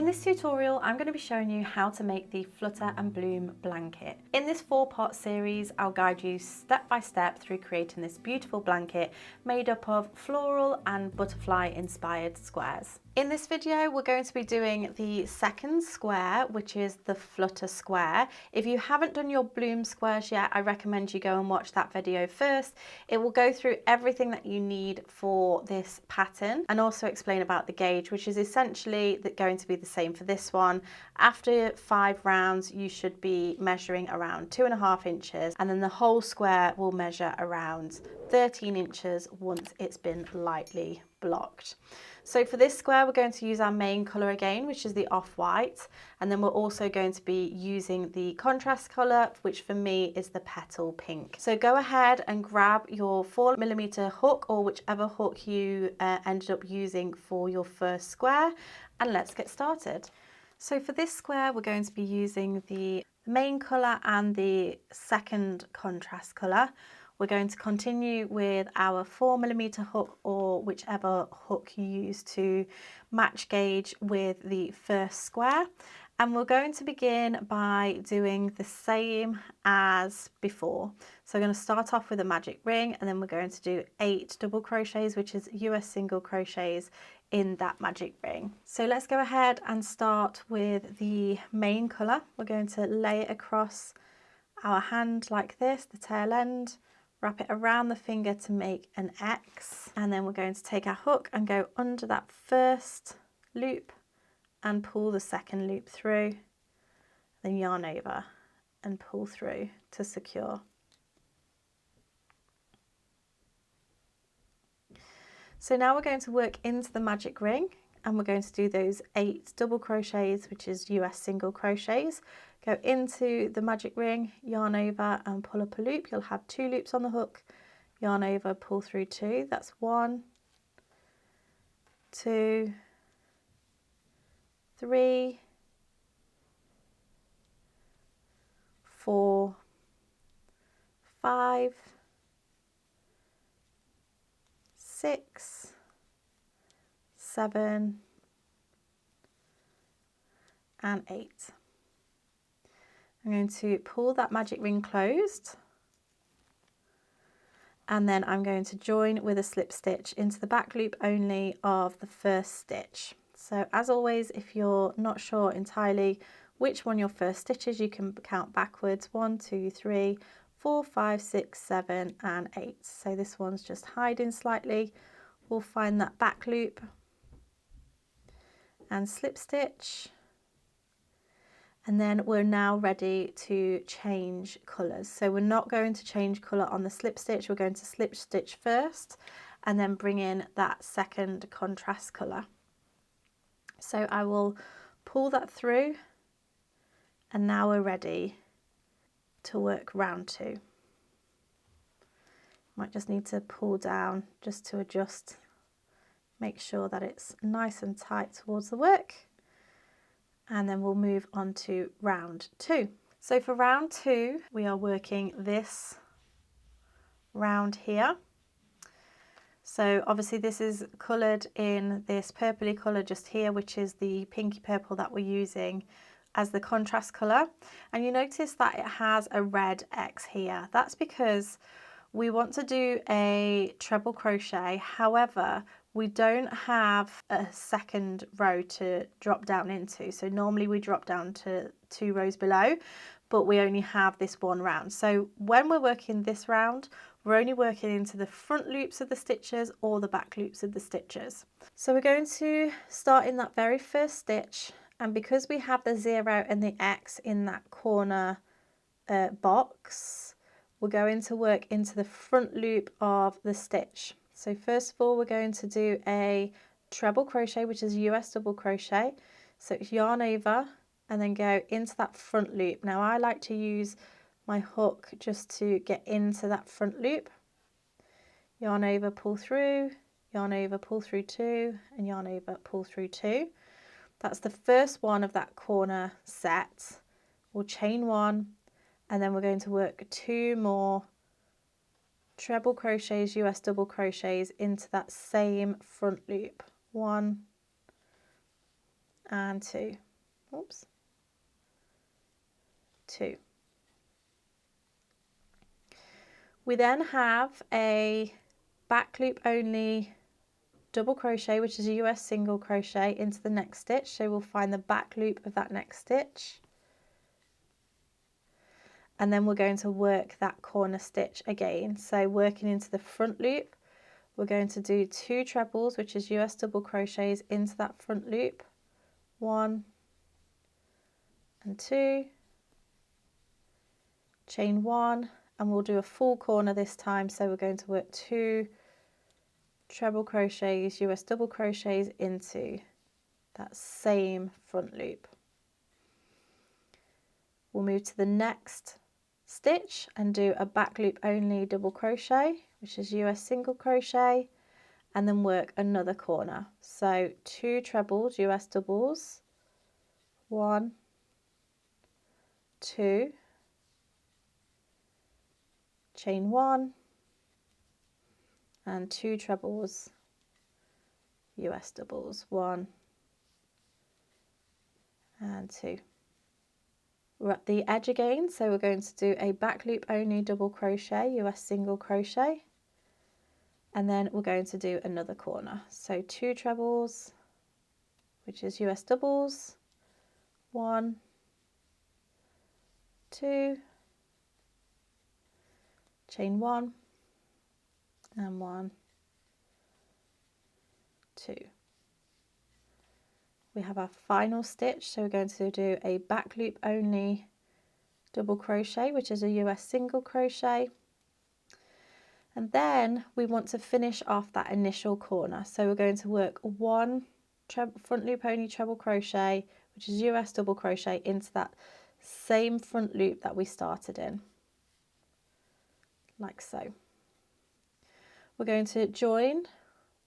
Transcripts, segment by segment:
In this tutorial, I'm going to be showing you how to make the Flutter and Bloom blanket. In this 4-part series, I'll guide you step by step through creating this beautiful blanket made up of floral and butterfly inspired squares. In this video, we're going to be doing the second square, which is the Flutter square. If you haven't done your Bloom squares yet, I recommend you go and watch that video first. It will go through everything that you need for this pattern and also explain about the gauge, which is essentially going to be the same for this one. After 5 rounds, you should be measuring around 2.5 inches, and then the whole square will measure around 13 inches once it's been lightly blocked. So for this square, we're going to use our main colour again, which is the off-white, and then we're also going to be using the contrast colour, which for me is the petal pink. So go ahead and grab your 4mm hook or whichever hook you ended up using for your first square, and let's get started. So for this square, we're going to be using the main colour and the second contrast colour. We're going to continue with our 4mm hook or whichever hook you use to match gauge with the first square. And we're going to begin by doing the same as before. So we're going to start off with a magic ring, and then we're going to do 8 double crochets, which is US single crochets in that magic ring. So let's go ahead and start with the main colour. We're going to lay it across our hand like this, the tail end. Wrap it around the finger to make an X, and then we're going to take our hook and go under that first loop and pull the second loop through, then yarn over and pull through to secure. So now we're going to work into the magic ring, and we're going to do those 8 double crochets, which is US single crochets. Go into the magic ring, yarn over and pull up a loop. You'll have 2 loops on the hook, yarn over, pull through 2. That's 1, 2, 3, 4, 5, 6, 7, and 8. I'm going to pull that magic ring closed, and then I'm going to join with a slip stitch into the back loop only of the first stitch. So as always, if you're not sure entirely which one your first stitch is, you can count backwards: 1, 2, 3, 4, 5, 6, 7, and 8. So this one's just hiding slightly. We'll find that back loop and slip stitch. And then we're now ready to change colours. So we're not going to change colour on the slip stitch. We're going to slip stitch first and then bring in that second contrast colour. So I will pull that through, and now we're ready to work round 2. Might just need to pull down just to adjust, make sure that it's nice and tight towards the work. And then we'll move on to round 2. So for round 2, we are working this round here. So obviously this is coloured in this purpley colour just here, which is the pinky purple that we're using as the contrast colour. And you notice that it has a red X here. That's because we want to do a treble crochet. However, we don't have a second row to drop down into. So normally we drop down to 2 rows below, but we only have this one round. So when we're working this round, we're only working into the front loops of the stitches or the back loops of the stitches. So we're going to start in that very first stitch, and because we have the 0 and the X in that corner box, we're going to work into the front loop of the stitch. So first of all, we're going to do a treble crochet, which is US double crochet. So it's yarn over and then go into that front loop. Now I like to use my hook just to get into that front loop. Yarn over, pull through, yarn over, pull through 2, and yarn over, pull through 2. That's the first one of that corner set. We'll chain 1, and then we're going to work 2 more treble crochets, US double crochets into that same front loop. 1 and 2. Oops. 2. We then have a back loop only double crochet, which is a US single crochet, into the next stitch. So we'll find the back loop of that next stitch, and then we're going to work that corner stitch again. So working into the front loop, we're going to do 2 trebles, which is US double crochets, into that front loop, 1 and 2, chain 1, and we'll do a full corner this time. So we're going to work 2 treble crochets, US double crochets, into that same front loop. We'll move to the next stitch and do a back loop only double crochet, which is US single crochet, and then work another corner. So 2 trebles, US doubles, 1, 2, chain 1, and 2 trebles, US doubles, 1 and 2. We're at the edge again, so we're going to do a back loop only double crochet, US single crochet, and then we're going to do another corner. So 2 trebles, which is US doubles, 1, 2, chain 1, and 1, 2. We have our final stitch, so we're going to do a back loop only double crochet, which is a US single crochet, and then we want to finish off that initial corner. So we're going to work 1 front loop only treble crochet, which is US double crochet, into that same front loop that we started in, like so. We're going to join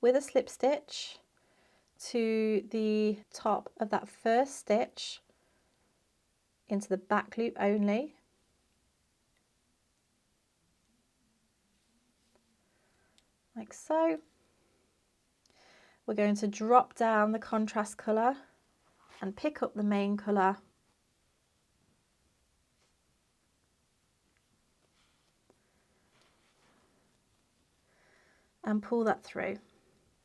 with a slip stitch to the top of that first stitch into the back loop only, like so. We're going to drop down the contrast colour and pick up the main colour, and pull that through.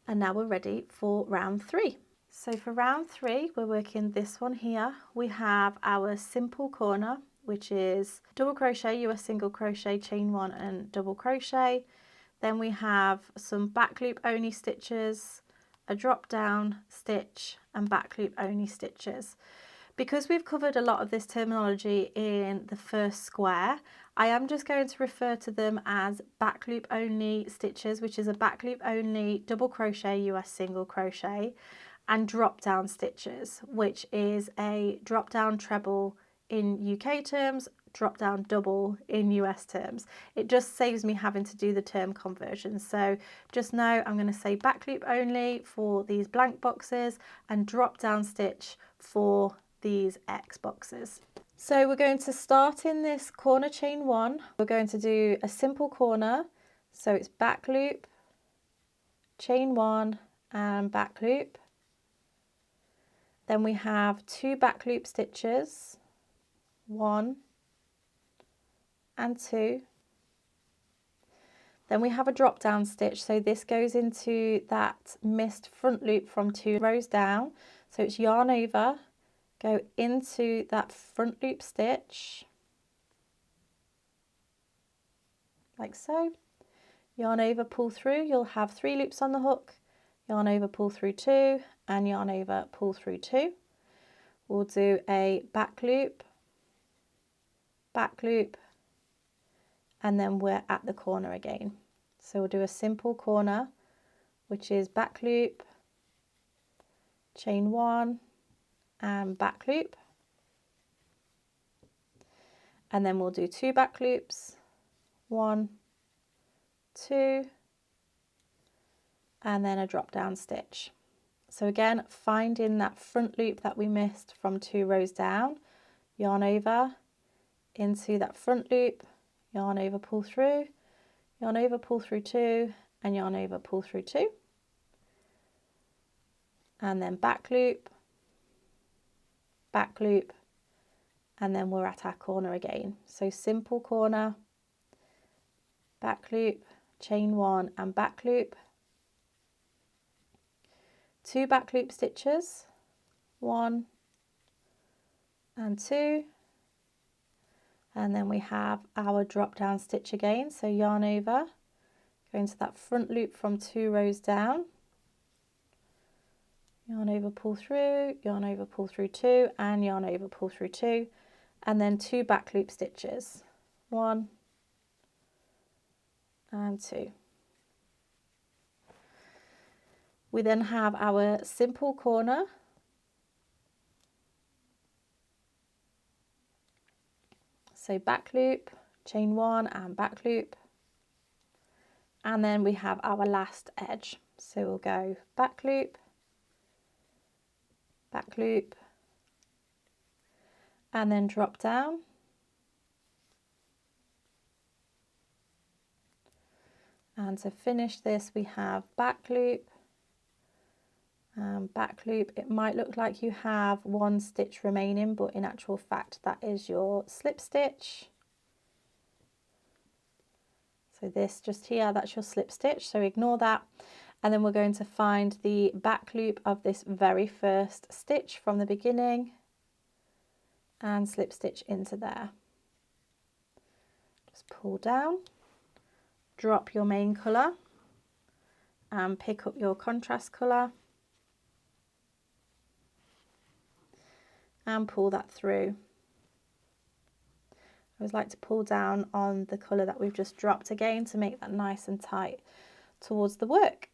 And now we're ready for round 3. So for round 3, we're working this one here. We have our simple corner, which is double crochet, US single crochet, chain 1 and double crochet. Then we have some back loop only stitches, a drop down stitch, and back loop only stitches. Because we've covered a lot of this terminology in the first square, I am just going to refer to them as back loop only stitches, which is a back loop only double crochet, US single crochet, and drop down stitches, which is a drop down treble in UK terms, drop down double in US terms. It just saves me having to do the term conversion. So just know I'm going to say back loop only for these blank boxes and drop down stitch for these X boxes. So we're going to start in this corner chain 1. We're going to do a simple corner. So it's back loop, chain 1 and back loop. Then we have 2 back loop stitches, 1 and 2. Then we have a drop down stitch, so this goes into that missed front loop from 2 rows down. So it's yarn over, go into that front loop stitch, like so. Yarn over, pull through, you'll have 3 loops on the hook, yarn over, pull through 2, and yarn over, pull through 2. We'll do a back loop, and then we're at the corner again. So we'll do a simple corner, which is back loop, chain 1 and back loop, and then we'll do 2 back loops, 1, 2, and then a drop down stitch. So again, finding that front loop that we missed from 2 rows down, yarn over into that front loop, yarn over, pull through, yarn over, pull through 2, and yarn over, pull through 2, and then back loop, back loop, and then we're at our corner again. So simple corner, back loop, chain 1 and back loop, 2 back loop stitches, 1 and 2, and then we have our drop down stitch again. So yarn over, go into that front loop from 2 rows down, yarn over, pull through, yarn over, pull through 2, and yarn over, pull through 2, and then 2 back loop stitches, 1 and 2. We then have our simple corner, so back loop, chain 1 and back loop, and then we have our last edge. So we'll go back loop, and then drop down, and to finish this we have back loop and back loop. It might look like you have 1 stitch remaining, but in actual fact that is your slip stitch. So this just here, that's your slip stitch, so ignore that. And then we're going to find the back loop of this very first stitch from the beginning and slip stitch into there. Just pull down, drop your main colour and pick up your contrast colour and pull that through. I always like to pull down on the colour that we've just dropped again to make that nice and tight towards the work.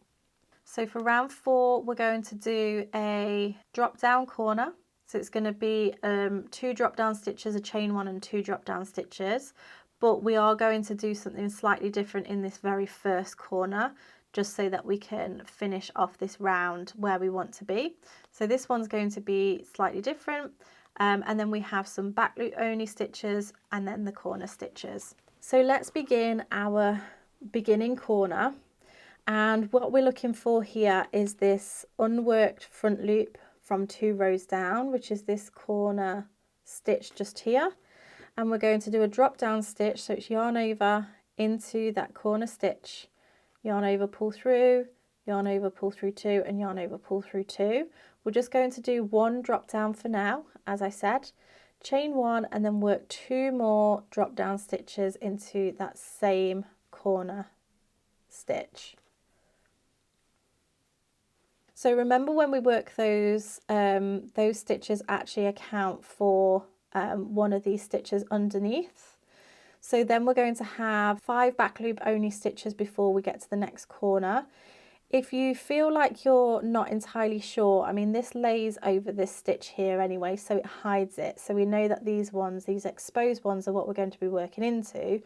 So for round 4 we're going to do a drop down corner. So it's going to be 2 drop down stitches, a chain 1 and 2 drop down stitches, but we are going to do something slightly different in this very first corner, just so that we can finish off this round where we want to be. So this one's going to be slightly different, and then we have some back loop only stitches and then the corner stitches. So let's begin our beginning corner, and what we're looking for here is this unworked front loop from 2 rows down, which is this corner stitch just here, and we're going to do a drop down stitch. So it's yarn over into that corner stitch, yarn over, pull through, yarn over, pull through 2, and yarn over, pull through 2. We're just going to do 1 drop down for now, as I said, chain 1 and then work 2 more drop down stitches into that same corner stitch. So remember, when we work those stitches actually account for one of these stitches underneath. So then we're going to have 5 back loop only stitches before we get to the next corner. If you feel like you're not entirely sure, I mean, this lays over this stitch here anyway, so it hides it. So we know that these ones, these exposed ones, are what we're going to be working into.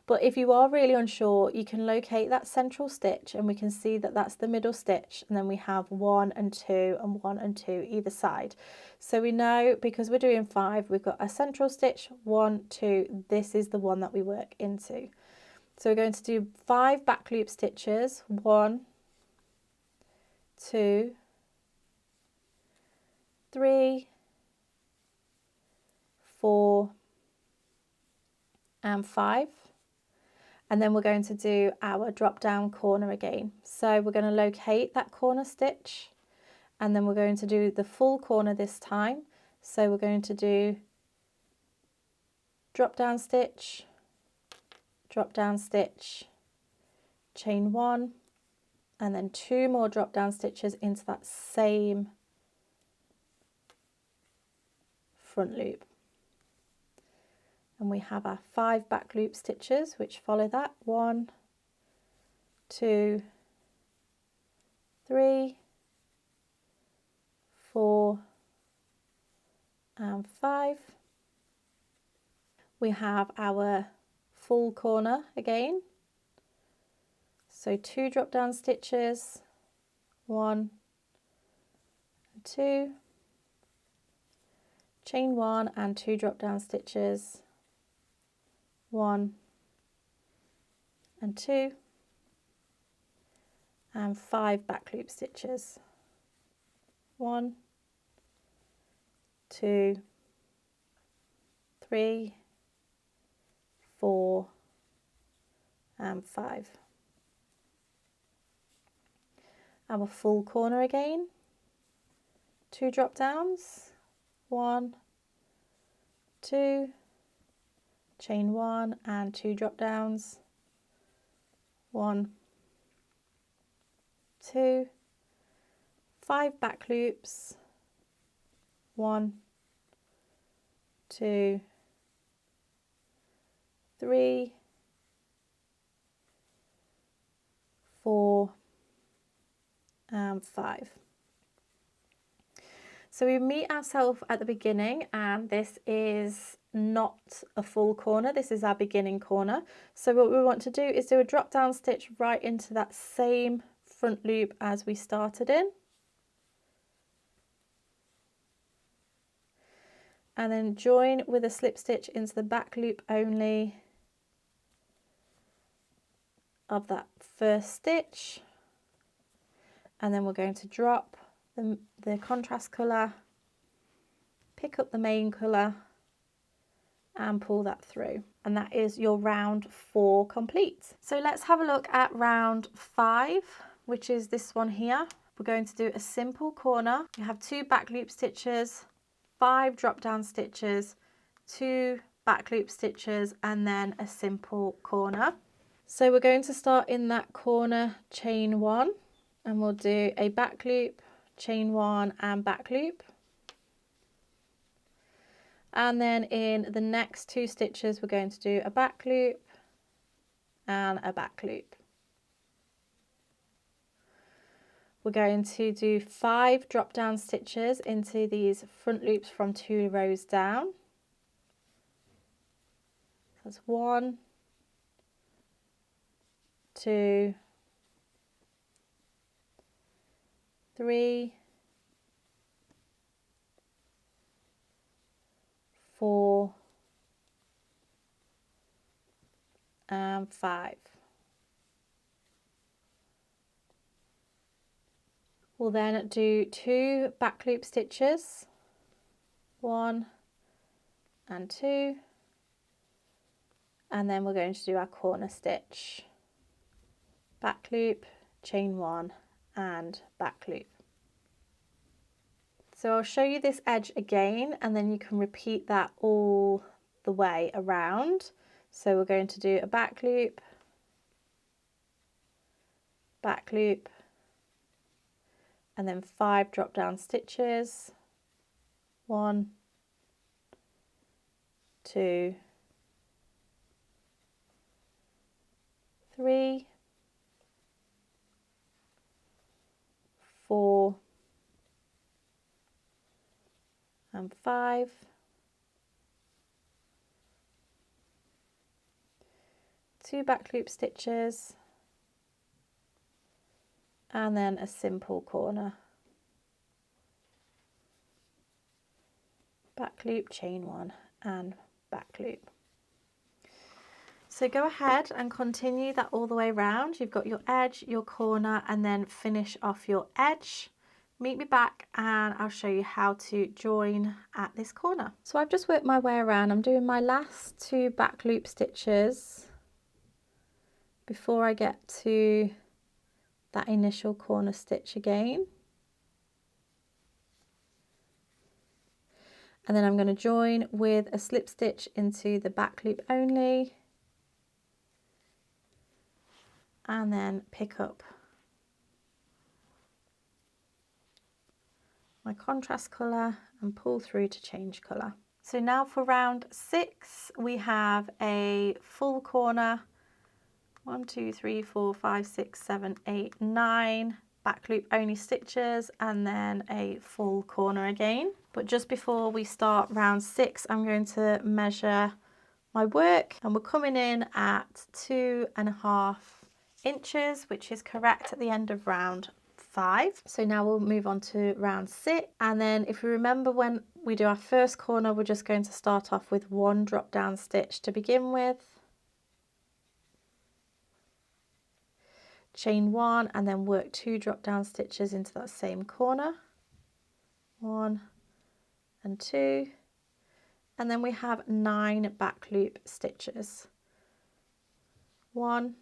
But if you are really unsure, you can locate that central stitch and we can see that that's the middle stitch, and then we have 1 and 2 and 1 and 2 either side. So we know, because we're doing 5, we've got a central stitch, 1, 2, this is the one that we work into. So we're going to do 5 back loop stitches, 1, 2, 3, 4 and 5. And then we're going to do our drop down corner again. So we're going to locate that corner stitch, and then we're going to do the full corner this time. So we're going to do drop down stitch, chain 1, and then 2 more drop down stitches into that same front loop. And we have our 5 back loop stitches which follow that, 1, 2, 3, 4 and 5. We have our full corner again, so 2 drop down stitches, 1 and 2, chain 1 and 2 drop down stitches, 1 and 2, and 5 back loop stitches, 1, 2, 3, 4 and 5. Our full corner again, 2 drop downs, 1, 2, chain 1 and 2 drop downs, 1, 2, 5 back loops, 1, 2, 3, 4 and 5. So we meet ourselves at the beginning, and this is not a full corner, this is our beginning corner. So what we want to do is do a drop down stitch right into that same front loop as we started in, and then join with a slip stitch into the back loop only of that first stitch, and then we're going to drop the contrast colour, pick up the main colour and pull that through, and that is your round 4 complete. So let's have a look at round 5, which is this one here. We're going to do a simple corner. You have 2 back loop stitches, 5 drop down stitches, 2 back loop stitches, and then a simple corner. So we're going to start in that corner, chain 1, and we'll do a back loop, chain 1 and back loop. And then in the next 2 stitches, we're going to do a back loop and a back loop. We're going to do 5 drop down stitches into these front loops from 2 rows down. That's 1, 2, 3, 4 and 5. We'll then do 2 back loop stitches, 1 and 2, and then we're going to do our corner stitch, back loop, chain 1 and back loop. So I'll show you this edge again, and then you can repeat that all the way around. So we're going to do a back loop, and then 5 drop down stitches, 1, 2, 3, 4 and 5, 2 back loop stitches, and then a simple corner, back loop, chain 1 and back loop. So go ahead and continue that all the way around. You've got your edge, your corner, and then finish off your edge. Meet me back and I'll show you how to join at this corner. So I've just worked my way around. I'm doing my last 2 back loop stitches before I get to that initial corner stitch again. And then I'm going to join with a slip stitch into the back loop only, and then pick up my contrast colour and pull through to change colour. So now for round 6, we have a full corner, 1, 2, 3, 4, 5, 6, 7, 8, 9 back loop only stitches, and then a full corner again. But just before we start round 6, I'm going to measure my work, and we're coming in at 2.5 inches, which is correct at the end of round 5. So now we'll move on to round 6, and then if we remember, when we do our first corner, we're just going to start off with 1 drop down stitch to begin with, chain 1, and then work 2 drop down stitches into that same corner, 1, and 2, and then we have 9 back loop stitches. 1,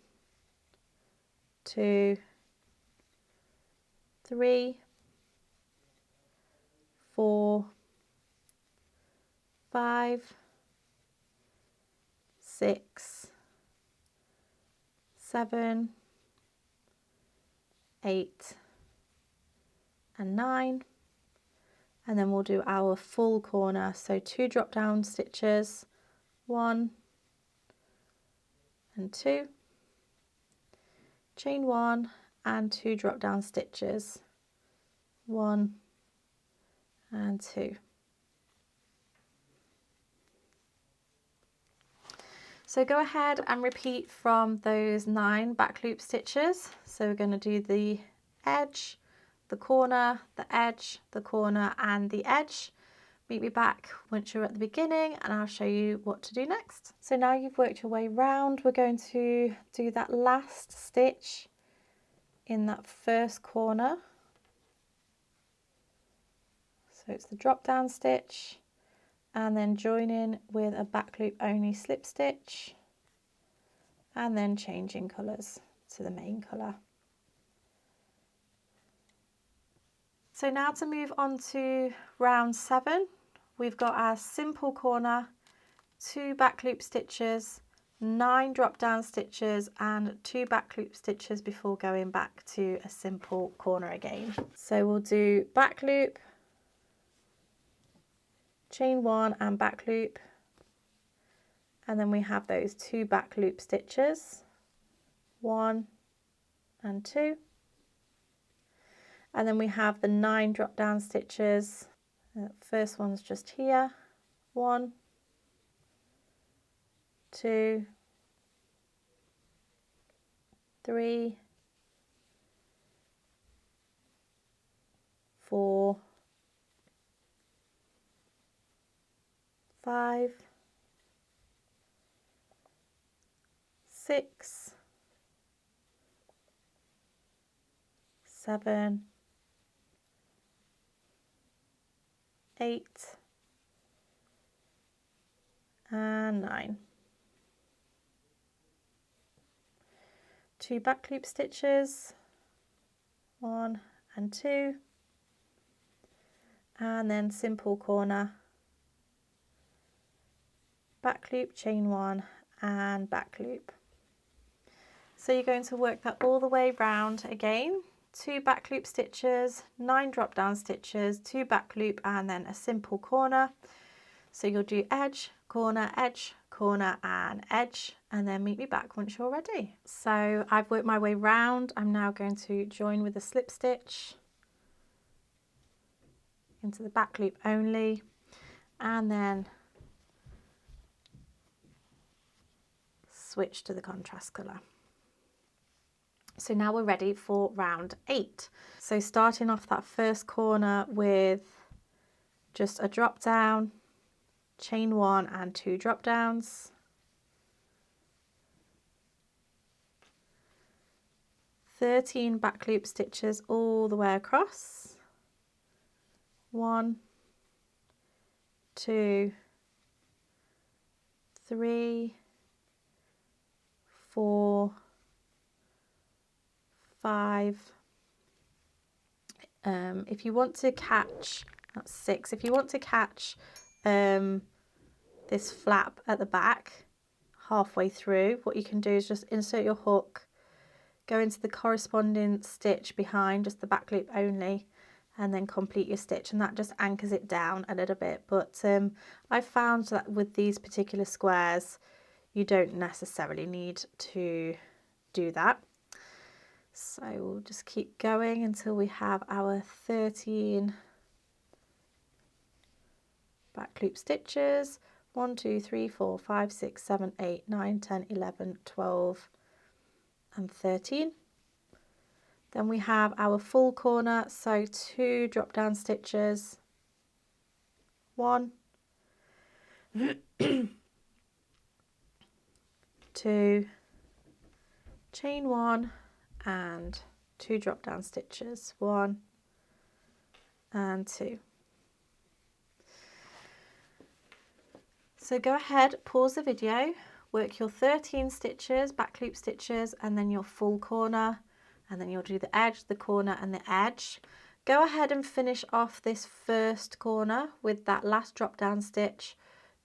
2, 3, 4, 5, 6, 7, 8 and 9, and then we'll do our full corner, so 2 drop down stitches, 1 and 2, chain 1 and 2 drop down stitches, 1 and 2. So go ahead and repeat from those 9 back loop stitches. So we're going to do the edge, the corner, the edge, the corner and the edge. Meet me back once you're at the beginning and I'll show you what to do next. So now you've worked your way round, we're going to do that last stitch in that first corner. So it's the drop down stitch and then join in with a back loop only slip stitch and then changing colours to the main colour. So now to move on to round 7, we've got our simple corner, 2 back loop stitches, 9 drop down stitches and 2 back loop stitches before going back to a simple corner again. So we'll do back loop, chain 1 and back loop, and then we have those 2 back loop stitches, 1 and 2, and then we have the 9 drop down stitches. First one's just here, 1, 2, 3, 4, 5, 6, 7, 8 and 9. 2 back loop stitches, 1 and 2, and then simple corner, back loop, chain 1 and back loop. So you're going to work that all the way round again, 2 back loop stitches, 9 drop down stitches, 2 back loop and then a simple corner. So you'll do edge, corner, and edge, and then meet me back once you're ready. So I've worked my way round. I'm now going to join with a slip stitch into the back loop only, and then switch to the contrast colour. So now we're ready for round 8. So starting off that first corner with just a drop down, chain 1 and 2 drop downs, 13 back loop stitches all the way across, 1, 2, 3, 4, 5. If you want to catch, that's 6. If you want to catch this flap at the back halfway through, what you can do is just insert your hook, go into the corresponding stitch behind, just the back loop only, and then complete your stitch, and that just anchors it down a little bit. But I found that with these particular squares you don't necessarily need to do that. So we'll just keep going until we have our 13 back loop stitches. 1, 2, 3, 4, 5, 6, 7, 8, 9, 10, 11, 12 and 13. Then we have our full corner, so 2 drop down stitches, 1, 2, chain 1 and 2 drop down stitches, 1 and 2. So go ahead, pause the video, work your 13 stitches, back loop stitches, and then your full corner, and then you'll do the edge, the corner and the edge. Go ahead and finish off this first corner with that last drop down stitch,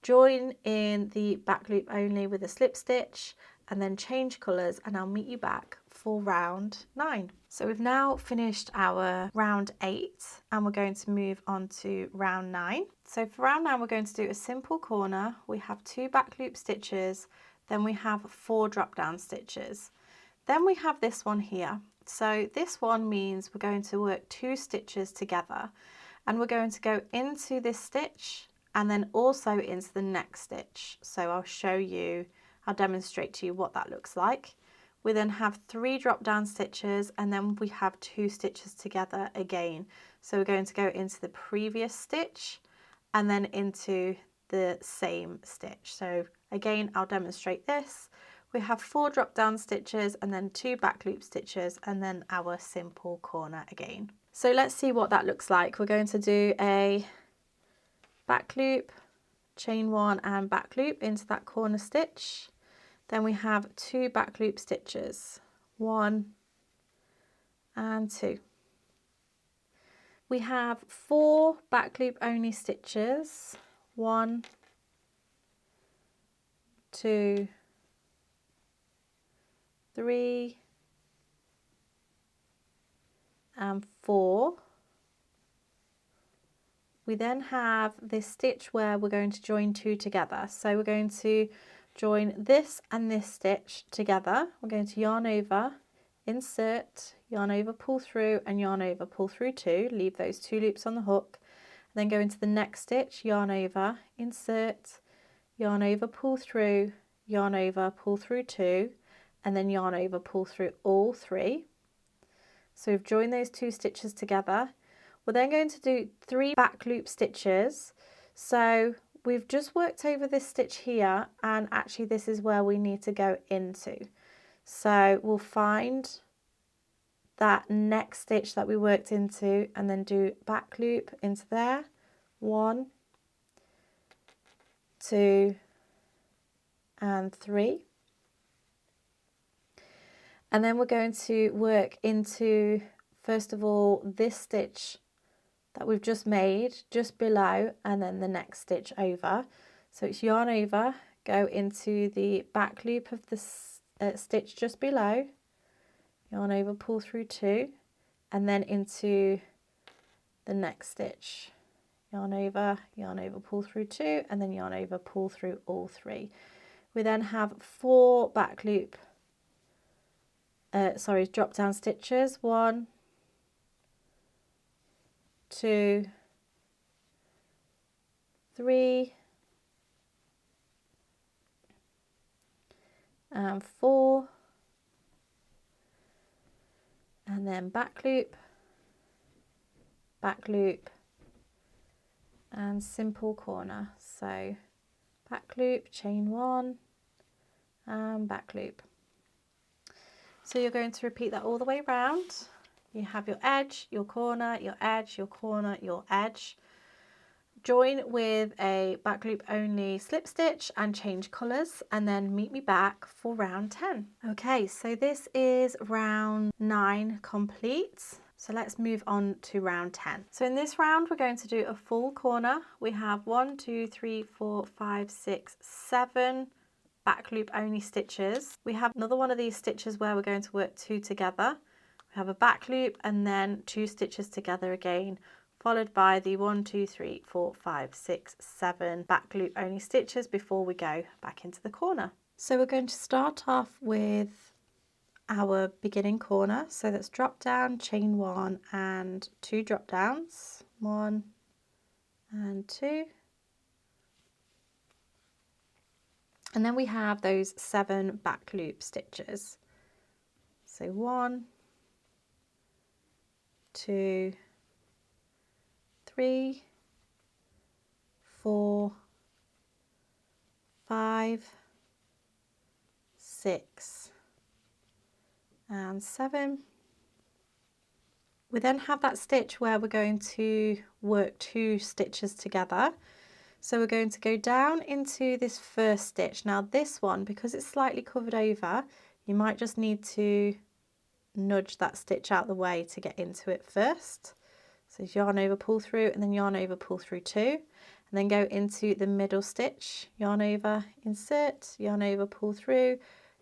join in the back loop only with a slip stitch, and then change colours, and I'll meet you back for round 9. So we've now finished our round 8 and we're going to move on to round 9. So for round 9 we're going to do a simple corner, we have 2 back loop stitches, then we have 4 drop down stitches. Then we have this one here. So this one means we're going to work 2 stitches together, and we're going to go into this stitch and then also into the next stitch. So I'll demonstrate to you what that looks like. We then have 3 drop down stitches, and then we have 2 stitches together again. So we're going to go into the previous stitch and then into the same stitch. So again, I'll demonstrate this. We have 4 drop down stitches and then 2 back loop stitches, and then our simple corner again. So let's see what that looks like. We're going to do a back loop, chain 1 and back loop into that corner stitch. Then we have 2 back loop stitches, 1 and 2. We have 4 back loop only stitches, 1, 2, 3 and 4. We then have this stitch where we're going to join 2 together. So we're going to join this and this stitch together. We're going to yarn over, insert, yarn over, pull through, and yarn over, pull through 2. Leave those 2 loops on the hook. Then go into the next stitch, yarn over, insert, yarn over, pull through, yarn over, pull through 2, and then yarn over, pull through all 3. So we've joined those 2 stitches together. We're then going to do 3 back loop stitches. So we've just worked over this stitch here, and actually this is where we need to go into. So we'll find that next stitch that we worked into and then do back loop into there, 1, 2 and 3. And then we're going to work into, first of all, this stitch that we've just made just below, and then the next stitch over. So it's yarn over, go into the back loop of the stitch just below, yarn over, pull through 2, and then into the next stitch, yarn over, pull through 2, and then yarn over, pull through all 3. We then have 4 back loop drop down stitches, 1, 2, 3 and 4, and then back loop, and simple corner. So back loop, chain 1 and back loop. So you're going to repeat that all the way around. You have your edge, your corner, your edge, your corner, your edge. Join with a back loop only slip stitch and change colours, and then meet me back for round 10. Okay, so this is round 9 complete. So let's move on to round 10. So in this round, we're going to do a full corner. We have 1, 2, 3, 4, 5, 6, 7 back loop only stitches. We have another one of these stitches where we're going to work 2 together. We have a back loop and then 2 stitches together again, followed by the 1, 2, 3, 4, 5, 6, 7 back loop only stitches before we go back into the corner. So we're going to start off with our beginning corner. So that's drop down, chain 1 and 2 drop downs, 1 and 2. And then we have those 7 back loop stitches. So 1, 2, 3, 4, 5, 6 and 7. We then have that stitch where we're going to work 2 stitches together. So we're going to go down into this first stitch. Now this one, because it's slightly covered over, you might just need to nudge that stitch out the way to get into it first. So yarn over, pull through, and then yarn over, pull through 2, and then go into the middle stitch, yarn over, insert, yarn over, pull through,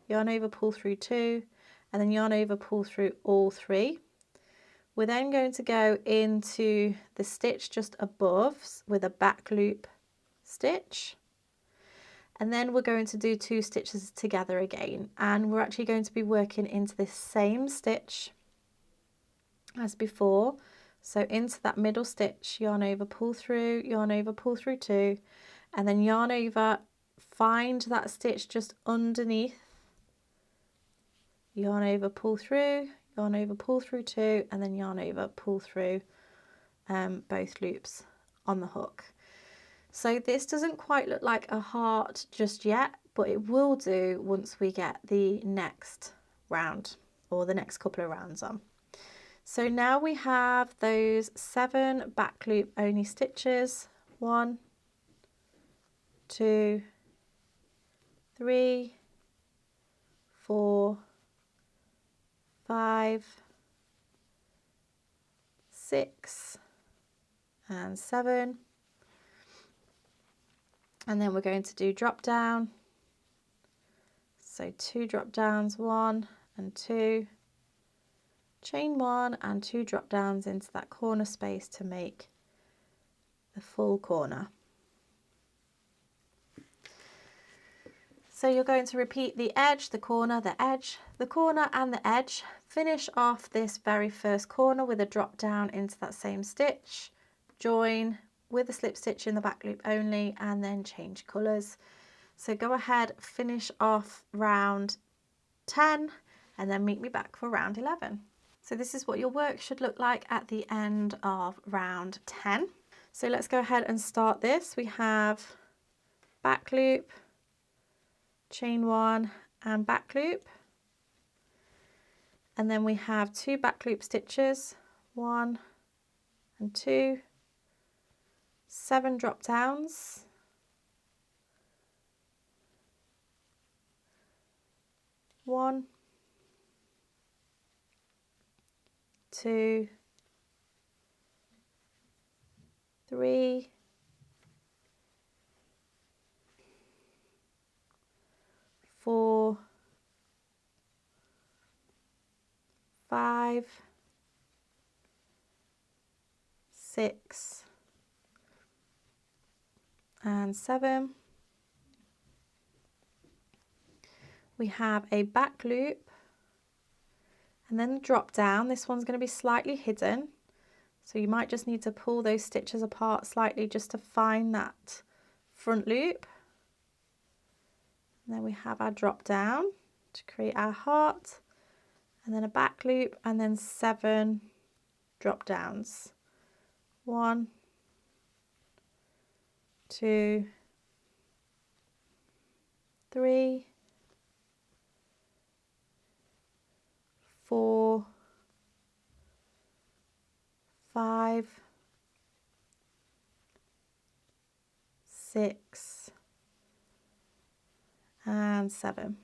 yarn over, pull through 2, and then yarn over, pull through all 3. We're then going to go into the stitch just above with a back loop stitch, and then we're going to do 2 stitches together again, and we're actually going to be working into this same stitch as before. So into that middle stitch, yarn over, pull through, yarn over, pull through 2, and then yarn over, find that stitch just underneath, yarn over, pull through, yarn over, pull through 2, and then yarn over, pull through both loops on the hook. So this doesn't quite look like a heart just yet, but it will do once we get the next round or the next couple of rounds on. So now we have those 7 back loop only stitches. 1, 2, 3, 4, 5, 6, and 7. And then we're going to do drop down. So 2 drop downs, 1 and 2, chain 1 and 2 drop downs into that corner space to make the full corner. So you're going to repeat the edge, the corner, the edge, the corner and the edge. Finish off this very first corner with a drop down into that same stitch, join with a slip stitch in the back loop only, and then change colours. So go ahead, finish off round 10 and then meet me back for round 11. So this is what your work should look like at the end of round 10. So let's go ahead and start this. We have back loop, chain 1 and back loop, and then we have 2 back loop stitches, 1 and 2, 7 drop downs, 1, 2, 3, 4, 5, 6, and 7. We have a back loop and then a drop down. This one's going to be slightly hidden, so you might just need to pull those stitches apart slightly just to find that front loop. And then we have our drop down to create our heart, and then a back loop, and then 7 drop downs. 1, 2, 3, 4, 5, 6, and 7.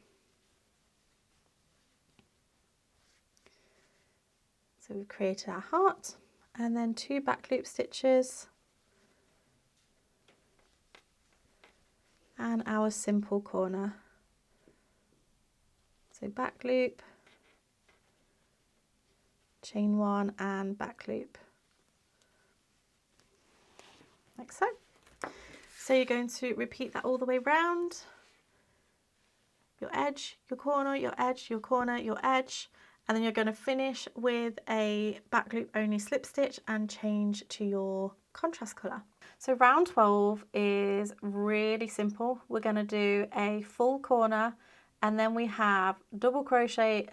So we've created our heart, and then 2 back loop stitches and our simple corner. So back loop, chain 1 and back loop, like so. So you're going to repeat that all the way round. Your edge, your corner, your edge, your corner, your edge, and then you're going to finish with a back loop only slip stitch and change to your contrast colour. So round 12 is really simple. We're going to do a full corner, and then we have double crochet,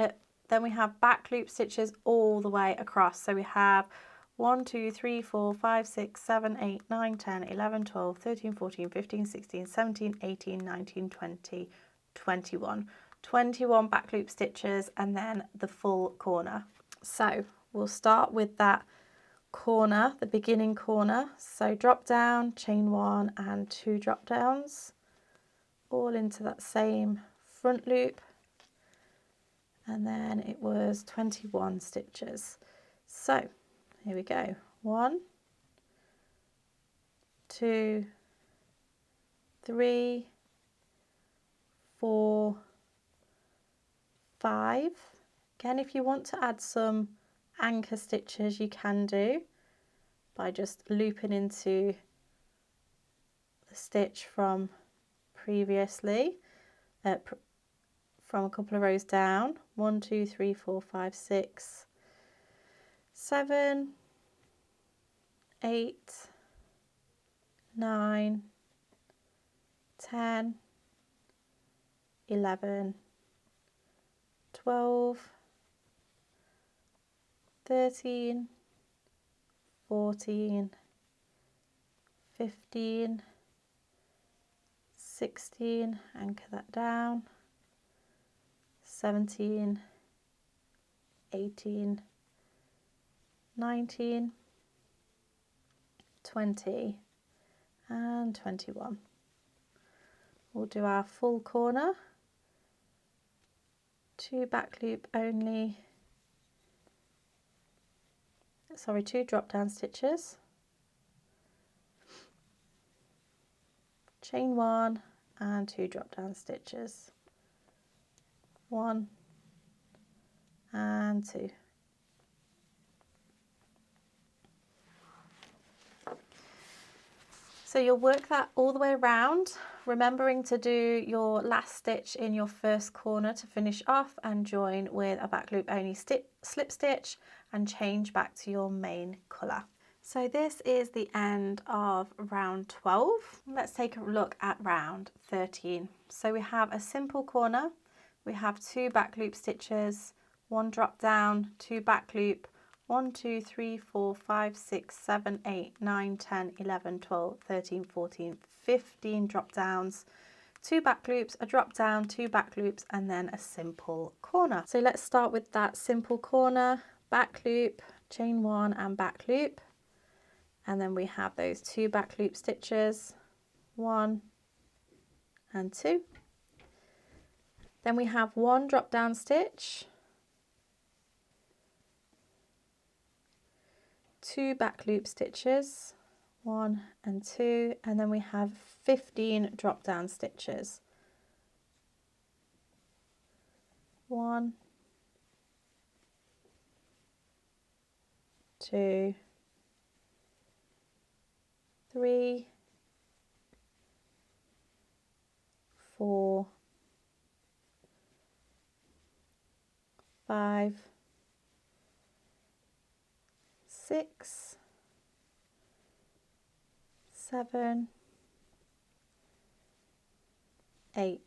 then we have back loop stitches all the way across. So we have 1, 2, 3, 4, 5, 6, 7, 8, 9, 10, 11, 12, 13, 14, 15, 16, 17, 18, 19, 20, 21 back loop stitches, and then the full corner. So we'll start with that corner, the beginning corner. So drop down, chain 1 and 2 drop downs, all into that same front loop, and then it was 21 stitches. So here we go, 1, 2, 3, 4, 5. Again, if you want to add some anchor stitches, you can do by just looping into the stitch from previously, from a couple of rows down. 1, 2, 3, 4, 5, 6, 7, 8, 9, 10, 11, 12, 13, 14, 15, 16, anchor that down, 17, 18, 19, 20 and 21. We'll do our full corner, 2 back loop only, sorry, 2 drop down stitches, chain 1 and 2 drop down stitches, 1 and 2. So you'll work that all the way around, remembering to do your last stitch in your first corner to finish off and join with a back loop only slip stitch and change back to your main colour. So this is the end of round 12. Let's take a look at round 13. So we have a simple corner, we have 2 back loop stitches, 1 drop down, 2 back loop, 1, 2, 3, 4, 5, 6, 7, 8, 9, 10, 11, 12, 13, 14, 15 drop downs, 2 back loops, a drop down, 2 back loops, and then a simple corner. So let's start with that simple corner, back loop, chain 1 and back loop, and then we have those 2 back loop stitches, 1 and 2. Then we have 1 drop down stitch, 2 back loop stitches, 1 and 2, and then we have 15 drop down stitches, 1, 2, 3, 4, 5, 6, 7, 8,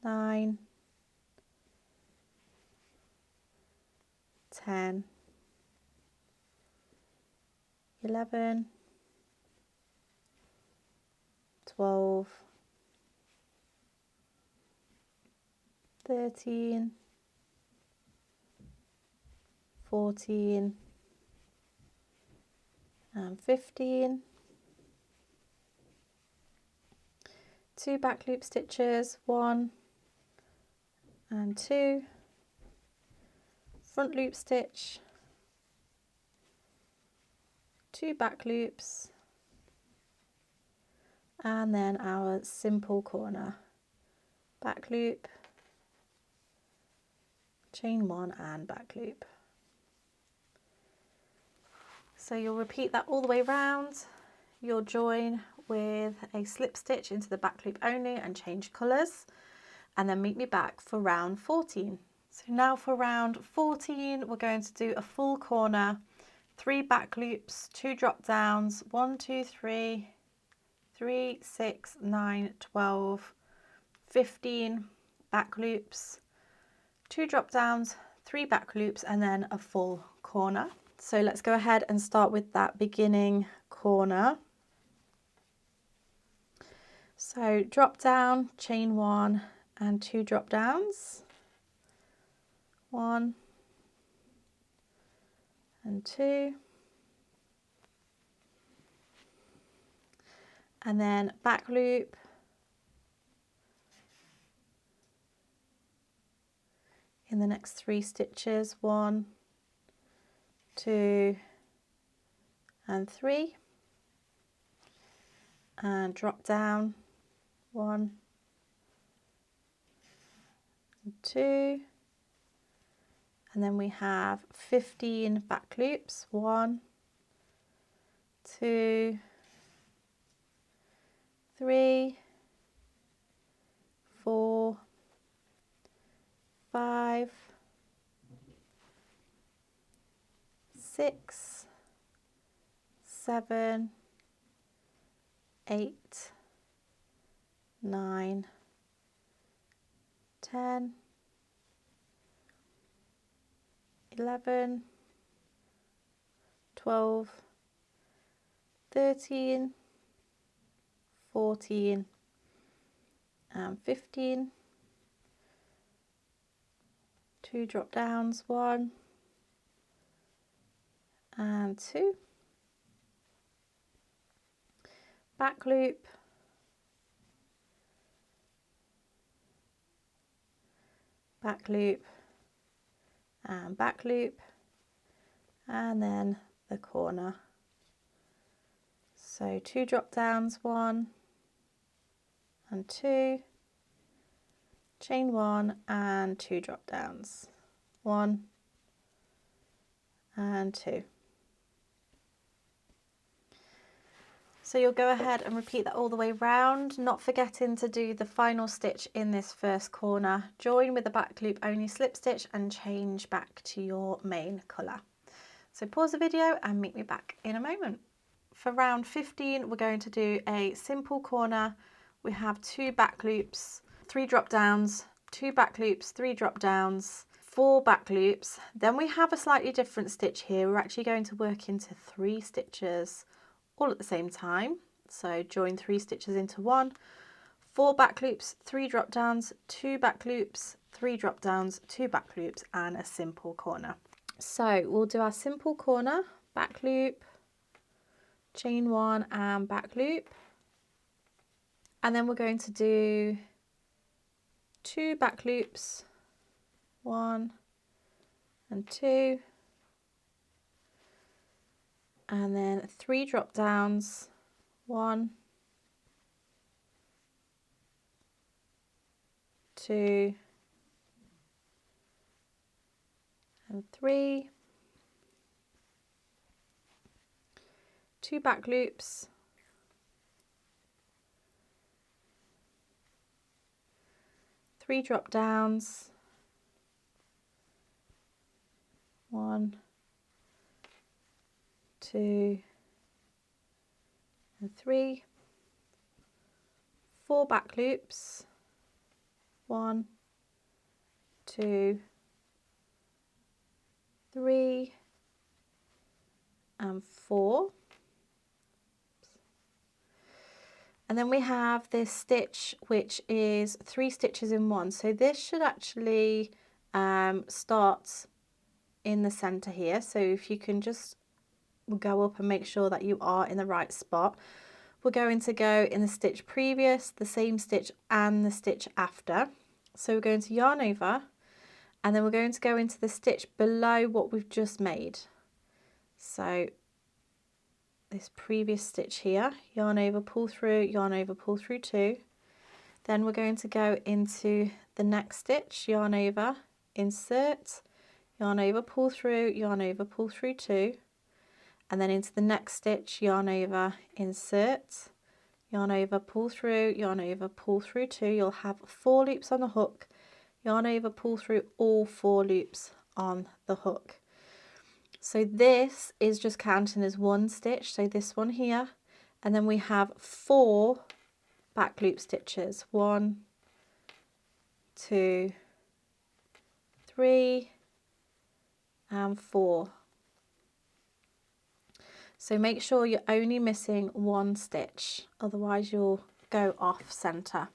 9, 10, 11, 12, 13, 14 and 15. 2 back loop stitches, 1 and 2, front loop stitch, 2 back loops, and then our simple corner, back loop, chain 1 and back loop. So you'll repeat that all the way around. You'll join with a slip stitch into the back loop only and change colours, and then meet me back for round 14. So now for round 14, we're going to do a full corner, 3 back loops, 2 drop downs, 1, 2, 3, 3, 6, 9, 12, 15 back loops, 2 drop downs, 3 back loops, and then a full corner. So let's go ahead and start with that beginning corner. So drop down, chain 1 and 2 drop downs, 1, and 2, and then back loop, in the next 3 stitches, 1, 2 and 3, and drop down, 1 and 2, and then we have 15 back loops, 1, 2, 3, 4, 5, 6, 7, 8, 9, 10, 11, 12, 13, 14 and 15, 2 drop downs, 1 and 2, back loop, back loop and back loop, and then the corner. So 2 drop downs, 1 and 2, chain 1 and 2 drop downs, 1 and 2. So you'll go ahead and repeat that all the way round, not forgetting to do the final stitch in this first corner. Join with the back loop only slip stitch and change back to your main colour. So pause the video and meet me back in a moment. For round 15, we're going to do a simple corner. We have 2 back loops, 3 drop downs, 2 back loops, 3 drop downs, 4 back loops. Then we have a slightly different stitch here. We're actually going to work into 3 stitches all at the same time. So join 3 stitches into 1, 4 back loops, 3 drop downs, 2 back loops, 3 drop downs, 2 back loops, and a simple corner. So we'll do our simple corner, back loop, chain 1 and back loop, and then we're going to do 2 back loops, 1 and 2, and then 3 drop downs, 1, 2 and 3, 2 back loops, 3 drop downs, 1, 2 and 3, 4 back loops, 1, 2, 3 and 4. And then we have this stitch which is 3 stitches in 1. So this should actually start in the center here. So if you can just go up and make sure that you are in the right spot. We're going to go in the stitch previous, the same stitch and the stitch after. So we're going to yarn over, and then we're going to go into the stitch below what we've just made. So this previous stitch here, yarn over, pull through, yarn over, pull through 2. Then we're going to go into the next stitch, yarn over, insert, yarn over, pull through, yarn over, pull through 2. And then into the next stitch, yarn over, insert, yarn over, pull through, yarn over, pull through 2. You'll have 4 loops on the hook, yarn over, pull through all 4 loops on the hook. So this is just counting as 1 stitch, so this one here, and then we have 4 back loop stitches, 1, 2, 3 and 4. So make sure you're only missing 1 stitch, otherwise you'll go off center.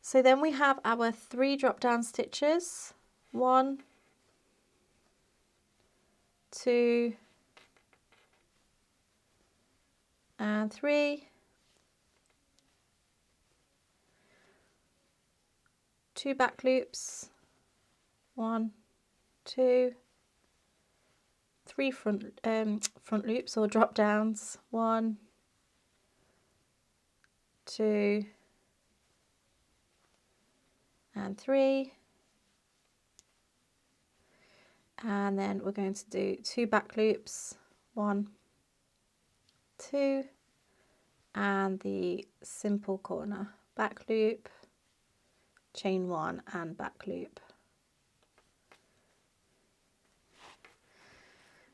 So then we have our 3 drop down stitches, 1, 2 and 3, 2 back loops, 1, 2, 3 front loops or drop downs, 1, 2 and 3, and then we're going to do 2 back loops, 1, 2, and the simple corner back loop, chain 1 and back loop.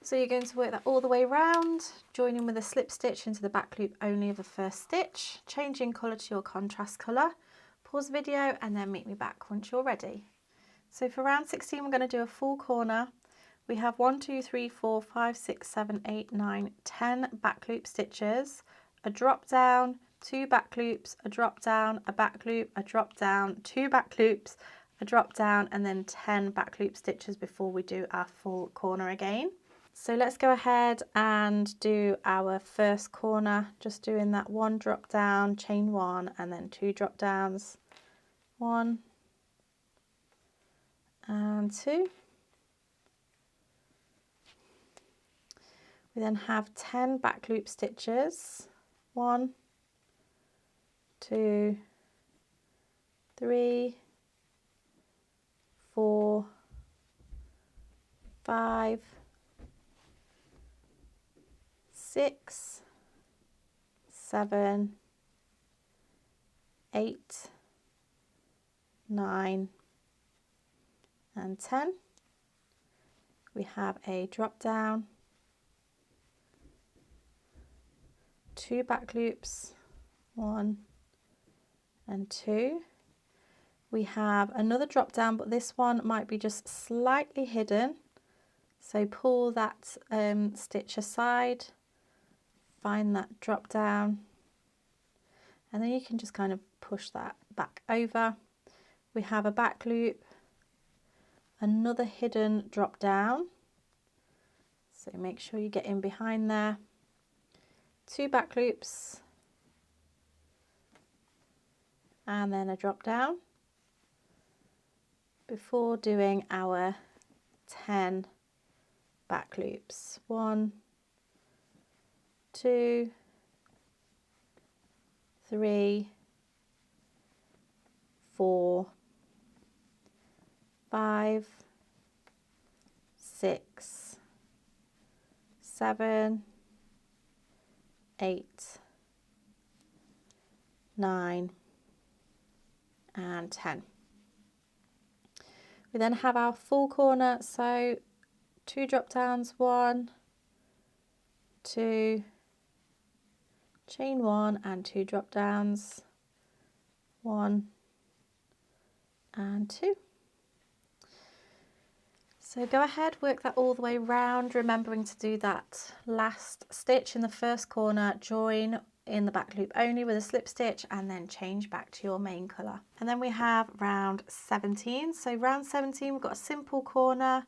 So you're going to work that all the way around, joining with a slip stitch into the back loop only of the first stitch, changing colour to your contrast colour. Pause the video and then meet me back once you're ready. So for round 16 we're going to do a full corner. We have 1, 2, 3, 4, 5, 6, 7, 8, 9, 10 back loop stitches, a drop down, 2 back loops, a drop down, a back loop, a drop down, 2 back loops, a drop down, and then 10 back loop stitches before we do our full corner again. So let's go ahead and do our first corner, just doing that 1 drop down, chain 1, and then 2 drop downs, 1 and 2. We then have 10 back loop stitches, 1, 2, 3, 4, 5, 6, 7, 8, 9 and 10. We have a drop down, 2 back loops, 1 and 2. We have another drop down, but this one might be just slightly hidden, so pull that stitch aside, find that drop down, and then you can just kind of push that back over. We have a back loop, another hidden drop down, so make sure you get in behind there, 2 back loops, and then a drop down before doing our 10 back loops. 1, 2, 3, 4, 5, 6, 7, 8, 9 and 10. We then have our full corner, so 2 drop downs, 1, 2, chain 1 and 2 drop downs, 1 and 2. So go ahead, work that all the way round, remembering to do that last stitch in the first corner, join in the back loop only with a slip stitch, and then change back to your main colour. And then we have round 17. So round 17 we've got a simple corner,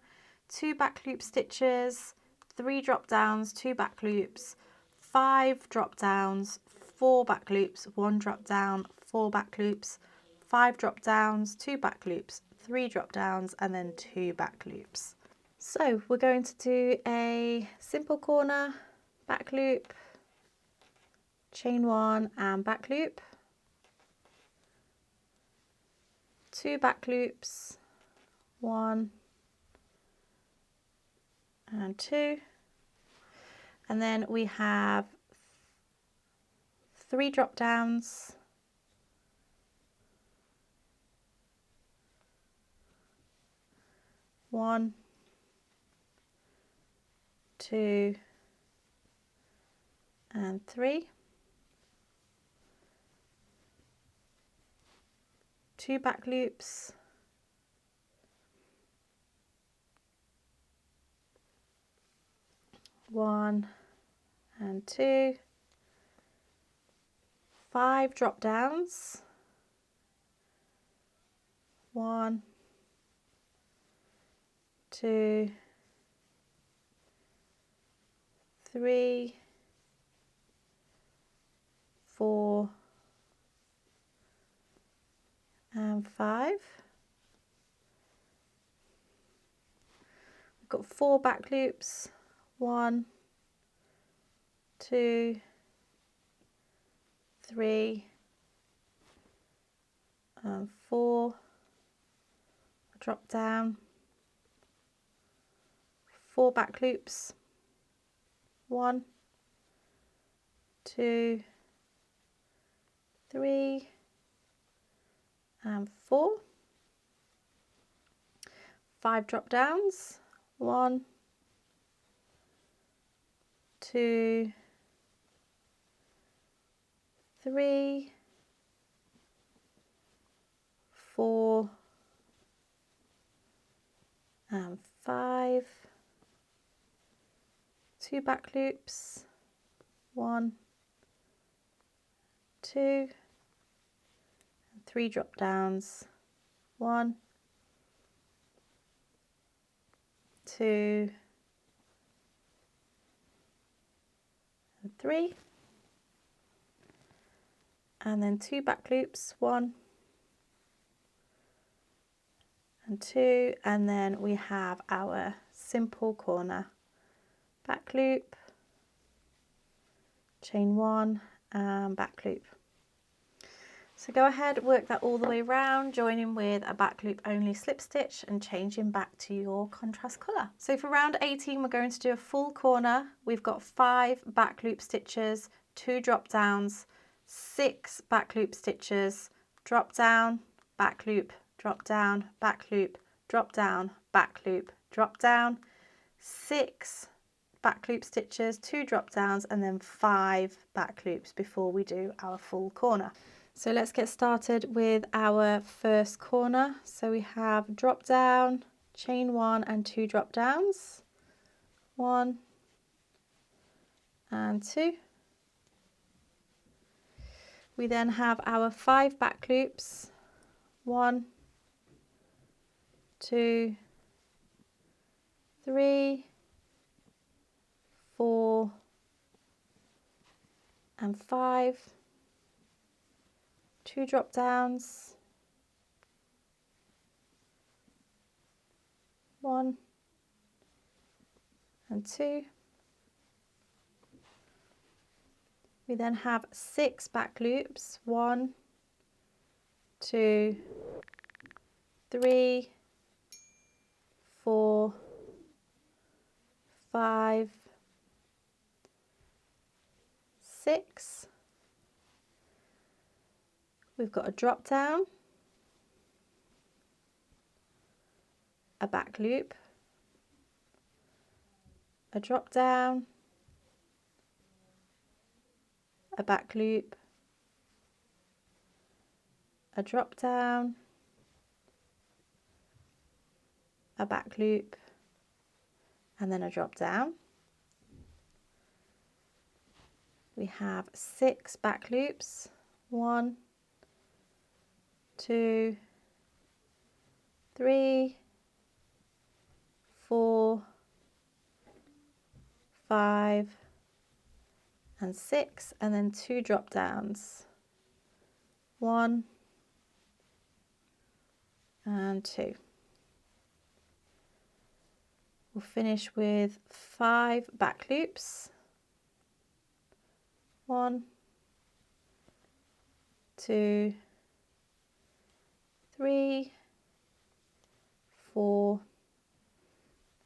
2 back loop stitches, 3 drop downs, 2 back loops, 5 drop downs, 4 back loops, 1 drop down, 4 back loops, 5 drop downs, 2 back loops, 3 drop downs, and then 2 back loops. So we're going to do a simple corner, back loop, chain 1 and back loop, 2 back loops, 1 and 2, and then we have 3 drop downs, 1, 2 and 3, 2 back loops, 1 and 2, 5 drop downs, 1, 2 3, 4 and 5. We've got 4 back loops, 1, 2, 3 and 4, drop down, 4 back loops, 1, 2, 3 and 4, 5 drop downs, 1, 2, 3, 4 and 5, 2 back loops, 1, 2 and 3 drop downs, 1, 2 and 3, and then 2 back loops, 1 and 2, and then we have our simple corner, back loop, chain 1 and back loop. So go ahead, work that all the way around, joining with a back loop only slip stitch and changing back to your contrast colour. So for round 18 we're going to do a full corner. We've got 5 back loop stitches, 2 drop downs, 6 back loop stitches, drop down, back loop, drop down, back loop, drop down, back loop, drop down, 6 back loop stitches, 2 drop downs, and then 5 back loops before we do our full corner. So let's get started with our first corner. So we have drop down, chain 1 and 2 drop downs, 1 and 2. We then have our 5 back loops, 1, 2, 3, 4 and 5, 2 drop downs, 1 and 2. We then have 6 back loops, 1, 2, 3, 4, 5, 6. We've got a drop down, a back loop, a drop down, a back loop, a drop down, a back loop, and then a drop down. We have 6 back loops, 1, 2, 3, 4, 5 and 6, and then 2 drop downs, 1 and 2. We'll finish with 5 back loops, 1, 2, 3, 4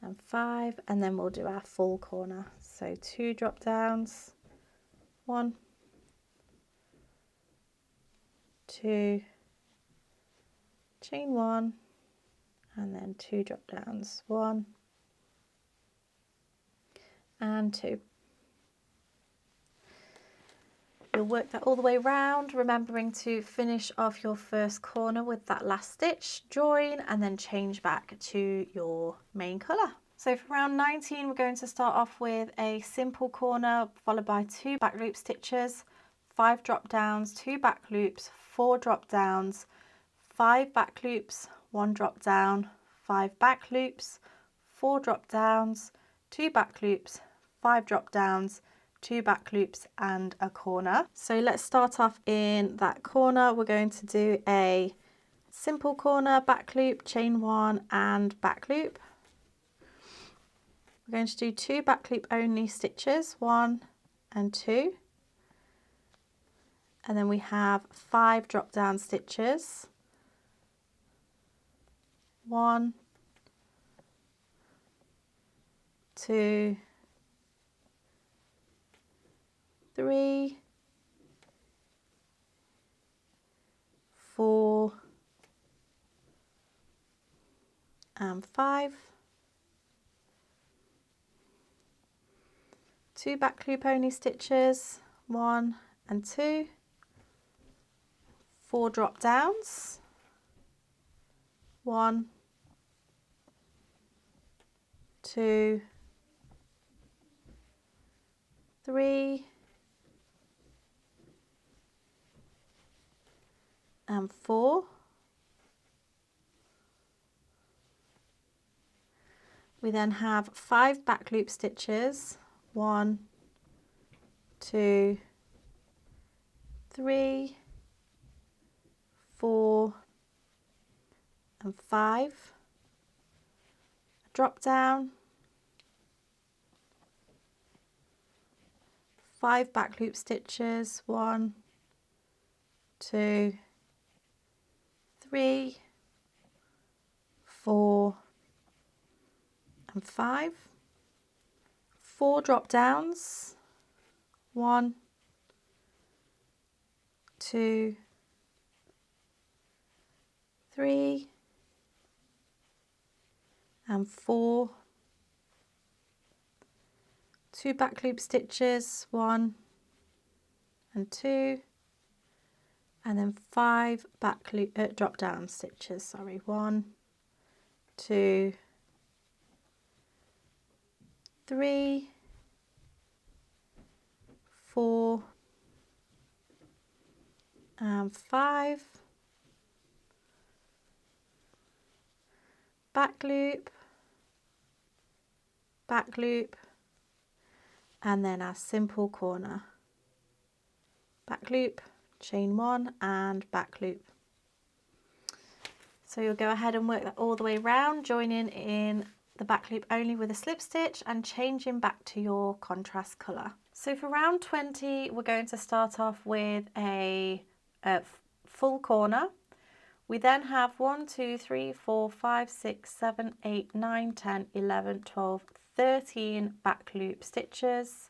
and 5, and then we'll do our full corner. So 2 drop downs, 1, 2, chain 1, and then 2 drop downs, 1 and 2. You'll work that all the way around, remembering to finish off your first corner with that last stitch, join, and then change back to your main colour. So for round 19, we're going to start off with a simple corner followed by 2 back loop stitches, 5 drop downs, 2 back loops, 4 drop downs, 5 back loops, 1 drop down, 5 back loops, 4 drop downs, 2 back loops, 5 drop downs, 2 back loops and a corner. So let's start off in that corner. We're going to do a simple corner, back loop, chain 1 and back loop. We're going to do 2 back loop only stitches, 1 and 2. And then we have 5 drop down stitches, 1, 2, 3, 4 and 5. 2 back loop only stitches, 1 and 2, 4 drop downs, 1, 2, 3 and 4. We then have 5 back loop stitches, 1, 2, 3, 4 and 5, drop down, 5 back loop stitches, 1, 2, 3, 4 and 5, 4 drop downs, 1, 2, 3 and 4, 2 back loop stitches, 1 and 2, and then 5 back loop drop down stitches, sorry, 1, 2, 3, 4 and 5, back loop, and then our simple corner, back loop, chain 1 and back loop. So you'll go ahead and work that all the way around, joining in the back loop only with a slip stitch and changing back to your contrast colour. So for round 20 we're going to start off with a full corner. We then have 1, 2, 3, 4, 5, 6, 7, 8, 9, 10, 11, 12, 13 back loop stitches,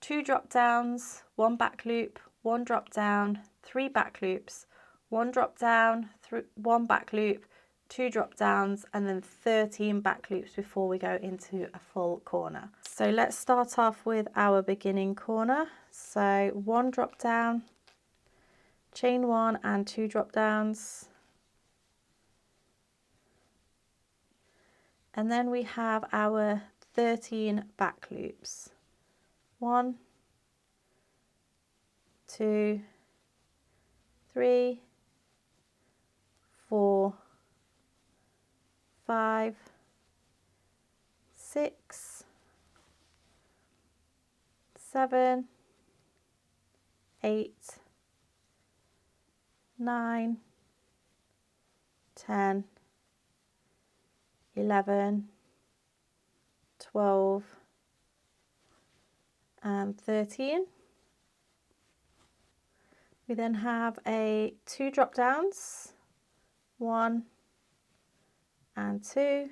2 drop downs, 1 back loop, 1 drop down, 3 back loops, 1 drop down, 1 back loop, 2 drop downs, and then 13 back loops before we go into a full corner. So let's start off with our beginning corner. So 1 drop down, chain 1 and 2 drop downs, and then we have our 13 back loops, 1, 2, 3, 4, 5, 6, 7, 8, 9, 10, 11, 12 and 13. We then have a 2 drop downs, 1 and 2,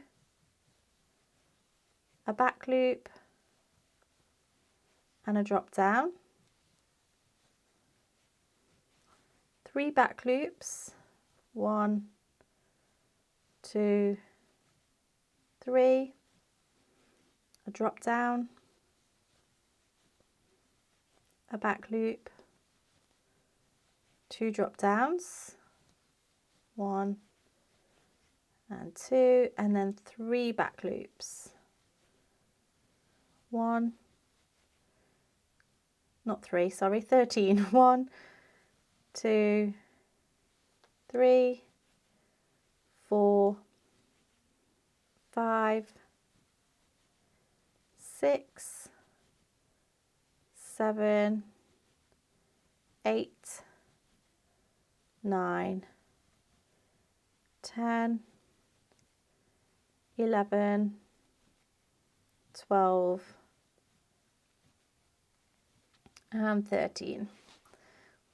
a back loop and a drop down, 3 back loops, 1, 2, 3, a drop down, a back loop, 2 drop downs, 1 and 2, and then 3 back loops, 1, not 3, sorry, 13, 1, 2, 3, 4, 5, 6, 7, 8, 9, 10, 11, 12, and 13.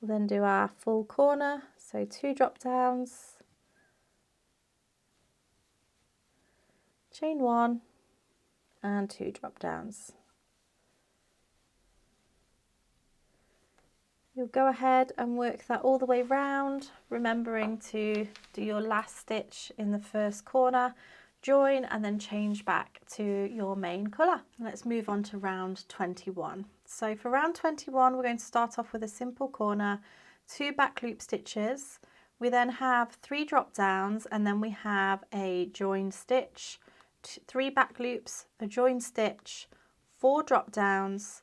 We'll then do our full corner, so 2 drop downs, chain 1 and 2 drop downs. You'll go ahead and work that all the way round, remembering to do your last stitch in the first corner, join and then change back to your main colour. Let's move on to round 21. So for round 21 we're going to start off with a simple corner, 2 back loop stitches. We then have 3 drop downs and then we have a join stitch, 3 back loops, a join stitch, 4 drop downs,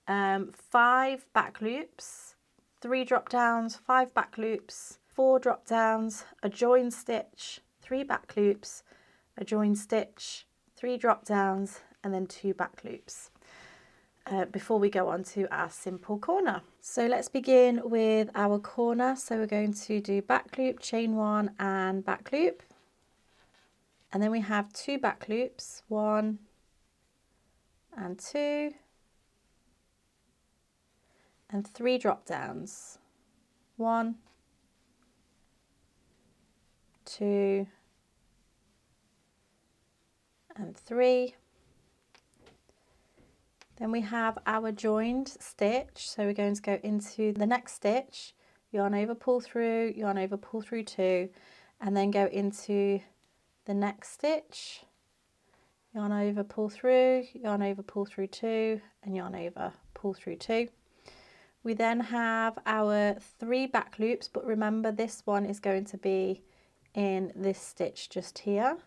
5 back loops, 3 drop downs, 5 back loops, 4 drop downs, a join stitch, 3 back loops, a join stitch, 3 drop downs, and then 2 back loops before we go on to our simple corner. So let's begin with our corner. So we're going to do back loop, chain 1 and back loop, and then we have 2 back loops, 1 and 2, and 3 drop downs, 1, 2 and 3. Then we have our joined stitch, so we're going to go into the next stitch, yarn over, pull through, yarn over, pull through 2, and then go into the next stitch, yarn over, pull through, yarn over, pull through 2, and yarn over, pull through 2. We then have our 3 back loops, but remember this one is going to be in this stitch just here.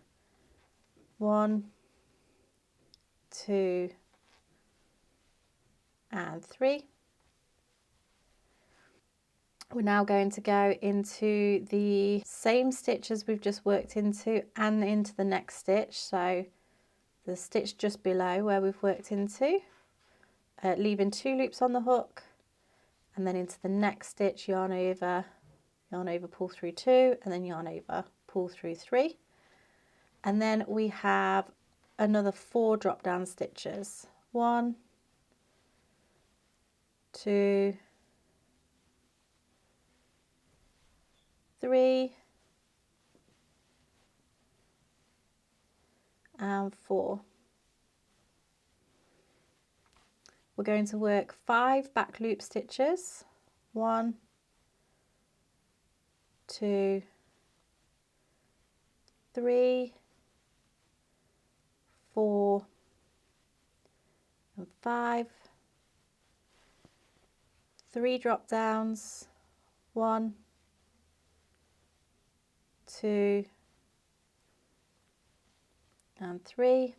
1, 2, and 3. We're now going to go into the same stitch as we've just worked into and into the next stitch, so the stitch just below where we've worked into, leaving 2 loops on the hook, and then into the next stitch, yarn over, pull through 2, and then yarn over, pull through 3. And then we have another 4 drop down stitches, 1, 2, 3, and 4. We're going to work 5 back loop stitches, 1, 2, 3, 4, and 5, 3 drop downs, 1, 2, and 3,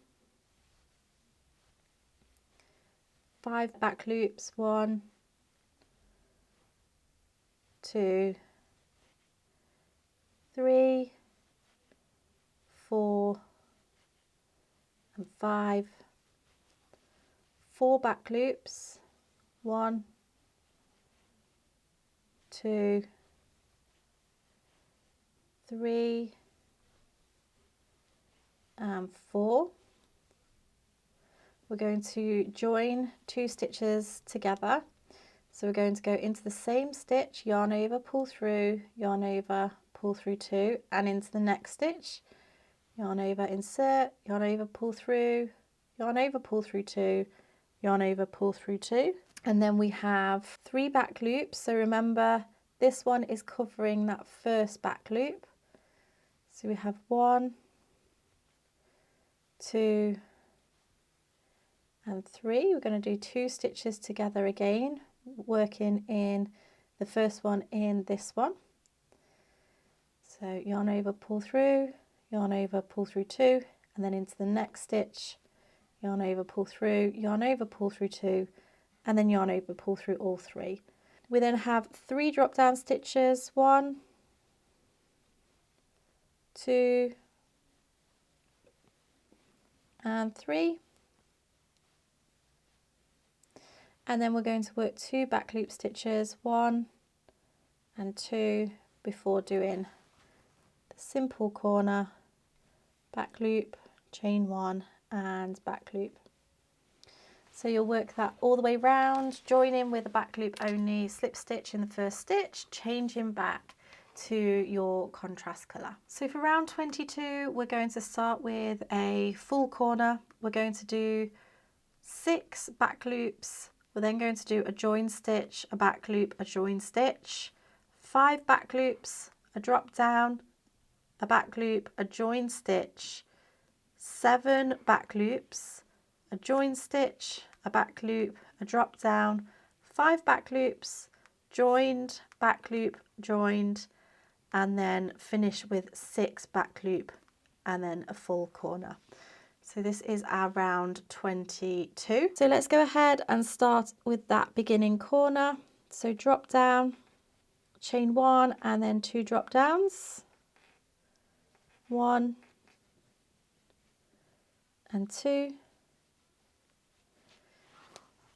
5 back loops, 1, 2, 3, 4, and 5, 4 back loops, 1, 2, 3, and 4. We're going to join 2 stitches together, so we're going to go into the same stitch, yarn over, pull through, yarn over, pull through 2, and into the next stitch, yarn over, insert, yarn over, pull through, yarn over, pull through 2, yarn over, pull through 2, and then we have 3 back loops. So remember this one is covering that first back loop, so we have 1, 2, and 3. We're going to do 2 stitches together again, working in the first one in this one. So yarn over, pull through, yarn over, pull through 2, and then into the next stitch, yarn over, pull through, yarn over, pull through 2, and then yarn over, pull through all 3. We then have 3 drop down stitches, 1, 2, and 3. And then we're going to work 2 back loop stitches, 1 and 2, before doing the simple corner, back loop, chain 1 and back loop. So you'll work that all the way round, joining with a back loop only, slip stitch in the first stitch, changing back to your contrast colour. So for round 22, we're going to start with a full corner. We're going to do 6 back loops. We're then going to do a join stitch, a back loop, a join stitch, 5 back loops, a drop down, a back loop, a join stitch, 7 back loops, a join stitch, a back loop, a drop down, 5 back loops, joined, back loop, joined, and then finish with 6 back loop and then a full corner. So this is our round 22. So let's go ahead and start with that beginning corner. So drop down, chain 1 and then 2 drop downs, 1 and 2,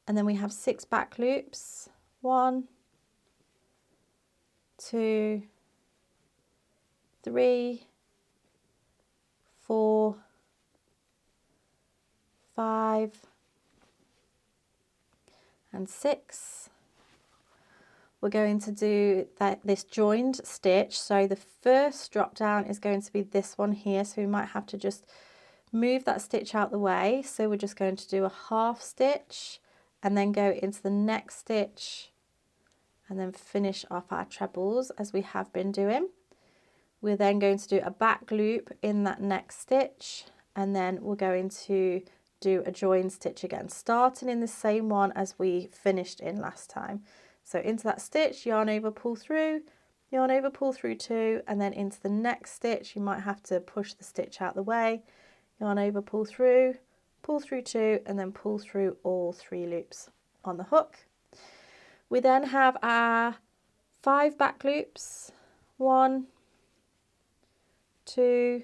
and then we have 6 back loops, 1, 2, 3, 4, 5 and 6. We're going to do this joined stitch, so the first drop down is going to be this one here, so we might have to just move that stitch out the way. So we're just going to do a half stitch and then go into the next stitch and then finish off our trebles as we have been doing. We're then going to do a back loop in that next stitch, and then we're going to do a join stitch again, starting in the same one as we finished in last time. So into that stitch, yarn over, pull through, yarn over, pull through 2, and then into the next stitch you might have to push the stitch out the way, yarn over, pull through 2, and then pull through all 3 loops on the hook. We then have our 5 back loops, 1, 2,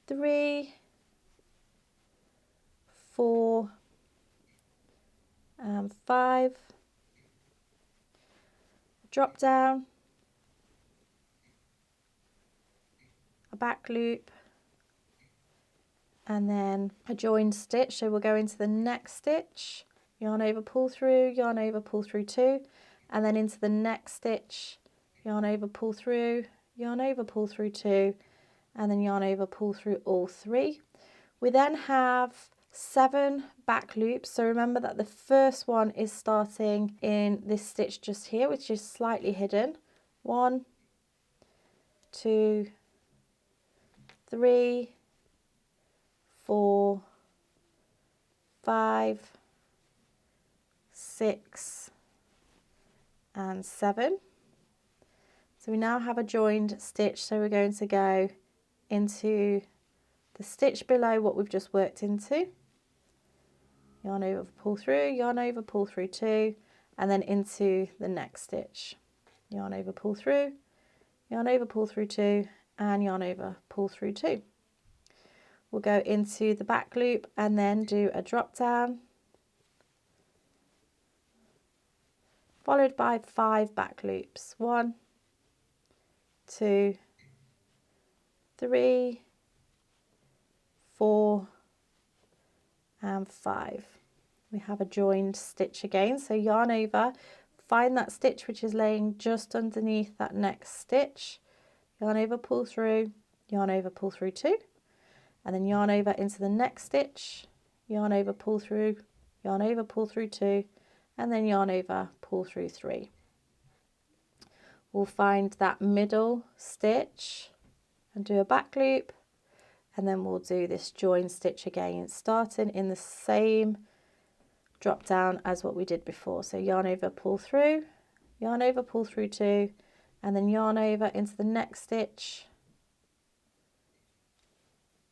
3, 4 and 5, drop down, a back loop, and then a joined stitch. So we'll go into the next stitch, yarn over, pull through, yarn over, pull through 2, and then into the next stitch, yarn over, pull through, yarn over, pull through 2, and then yarn over, pull through all 3. We then have 7 back loops. So remember that the first one is starting in this stitch just here, which is slightly hidden. 1, 2, 3, 4, 5, 6 and 7. So we now have a joined stitch, so we're going to go into the stitch below what we've just worked into, yarn over, pull through, yarn over, pull through 2, and then into the next stitch, yarn over, pull through, yarn over, pull through 2, and yarn over, pull through 2. We'll go into the back loop and then do a drop down, followed by 5 back loops, 1, 2, 3, 4 and 5. We have a joined stitch again, so yarn over, find that stitch which is laying just underneath that next stitch, yarn over, pull through, yarn over, pull through 2, and then yarn over into the next stitch, yarn over, pull through, yarn over, pull through 2, and then yarn over, pull through 3. We'll find that middle stitch and do a back loop, and then we'll do this join stitch again, starting in the same drop down as what we did before. So yarn over, pull through, yarn over, pull through 2, and then yarn over into the next stitch,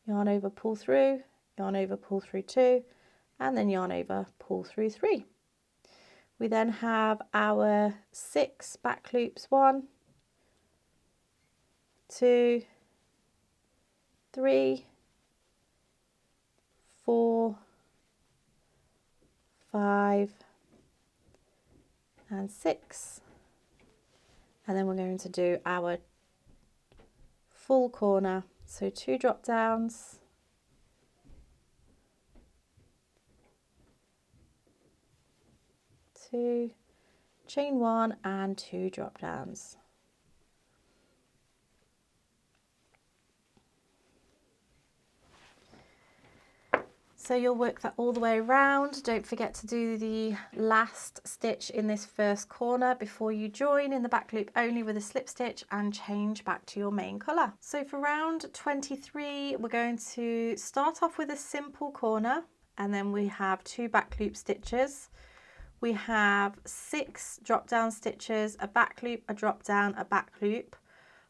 yarn over, pull through, yarn over, pull through 2, and then yarn over, pull through 3. We then have our 6 back loops, 1, 2, 3, 4, 5 and 6, and then we're going to do our full corner, so 2 drop downs, 2, chain 1 and 2 drop downs. So you'll work that all the way around. Don't forget to do the last stitch in this first corner before you join in the back loop only with a slip stitch and change back to your main colour. So for round 23, we're going to start off with a simple corner, and then we have 2 back loop stitches. We have 6 drop down stitches, a back loop, a drop down, a back loop,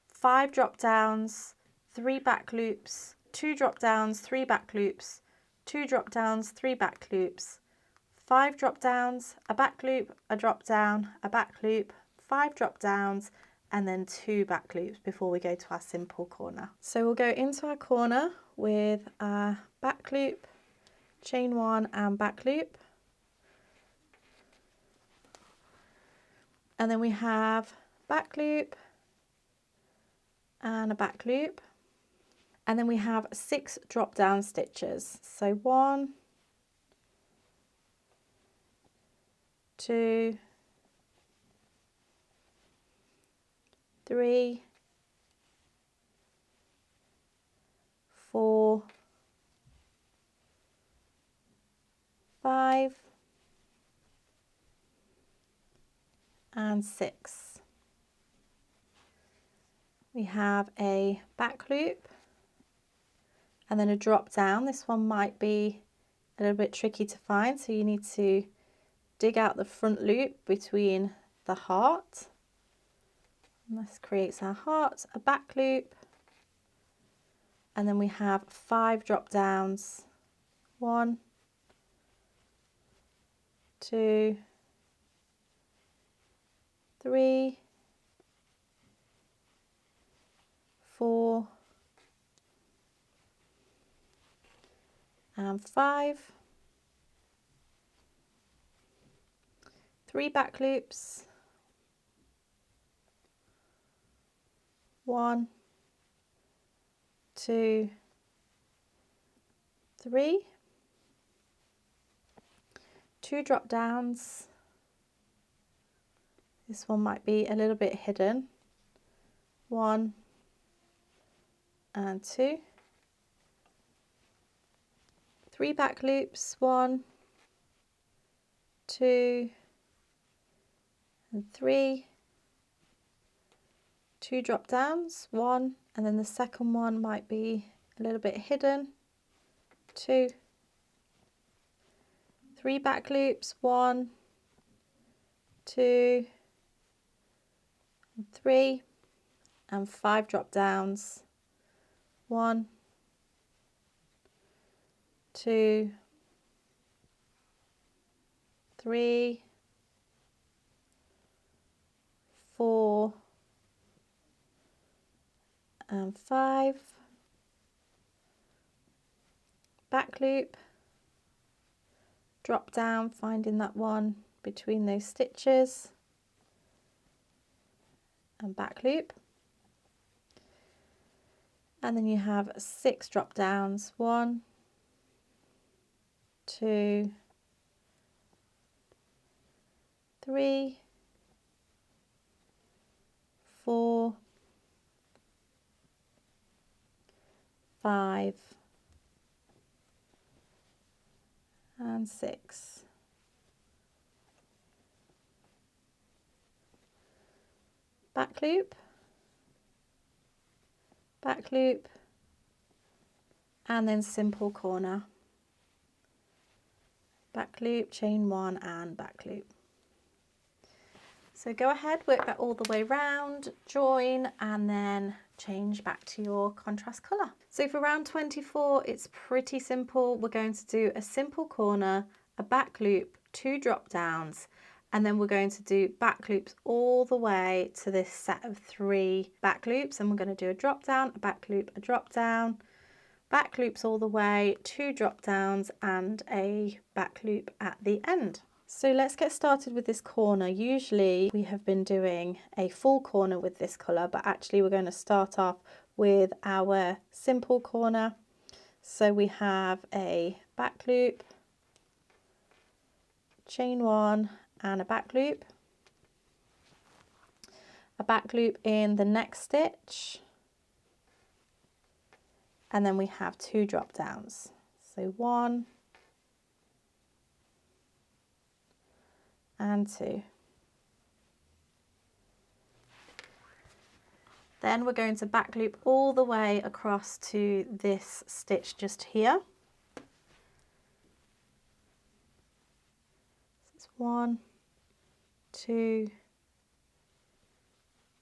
5 drop downs, 3 back loops, 2 drop downs, 3 back loops, 2 drop downs, 3 back loops, 5 drop downs, a back loop, a drop down, a back loop, 5 drop downs, and then 2 back loops before we go to our simple corner. So we'll go into our corner with our back loop, chain 1 and back loop. And then we have back loop and a back loop. And then we have 6 drop down stitches. So 1, 2, 3, 4, 5, and 6. We have a back loop and then a drop down. This one might be a little bit tricky to find, so you need to dig out the front loop between the heart. And this creates our heart, a back loop, and then we have 5 drop downs. 1, 2, 3, 4, and 5, 3 back loops, 1, 2, 3, 2 drop downs. This one might be a little bit hidden. 1 and 2. 3 back loops, 1, 2, and 3. 2 drop downs, 1, and then the second one might be a little bit hidden. 2. 3 back loops, 1, 2, and 3, and 5 drop downs. 1, 2, 3, 4, and 5. Back loop, drop down, finding that one between those stitches, and back loop. And then you have 6 drop downs. 1, 2, 3, 4, 5, and 6. Back loop, and then simple corner. Back loop, chain 1 and back loop. So go ahead, work that all the way round, join, and then change back to your contrast colour. So for round 24, it's pretty simple. We're going to do a simple corner, a back loop, 2 drop downs, and then we're going to do back loops all the way to this set of 3 back loops, and we're going to do a drop down, a back loop, a drop down, back loops all the way, 2 drop downs and a back loop at the end. So let's get started with this corner. Usually we have been doing a full corner with this colour, but actually we're going to start off with our simple corner. So we have a back loop, chain 1 and a back loop in the next stitch, and then we have 2 drop downs. So 1 and 2. Then we're going to back loop all the way across to this stitch just here. So it's 1, 2,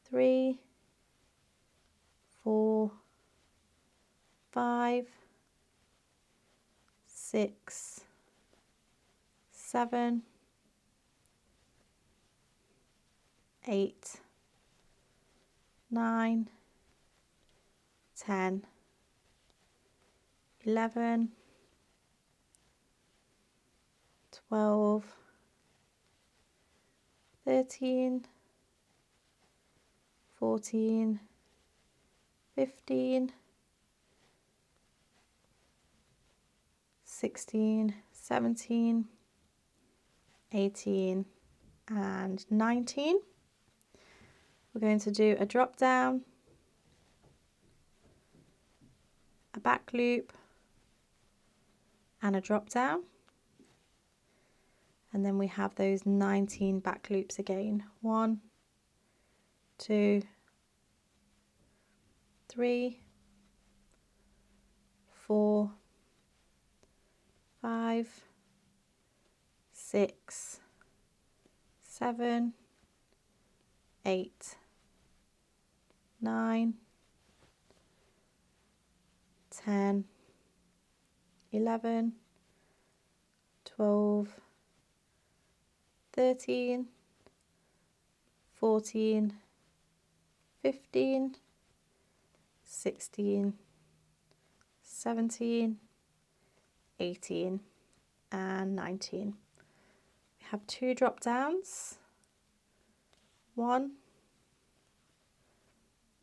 3, 4, 5, 6, 7, 8, 9, 10, 11, 12, 13, 14, 15, 16, 17, 18 and 19. We're going to do a drop down, a back loop and a drop down, and then we have those 19 back loops again. 1, 2, 3, 4, 5, 6, 7, 8, 9, 10, 11, 12, 13, 14, 15, 16, 17, 18 and 19. We have 2 drop downs, 1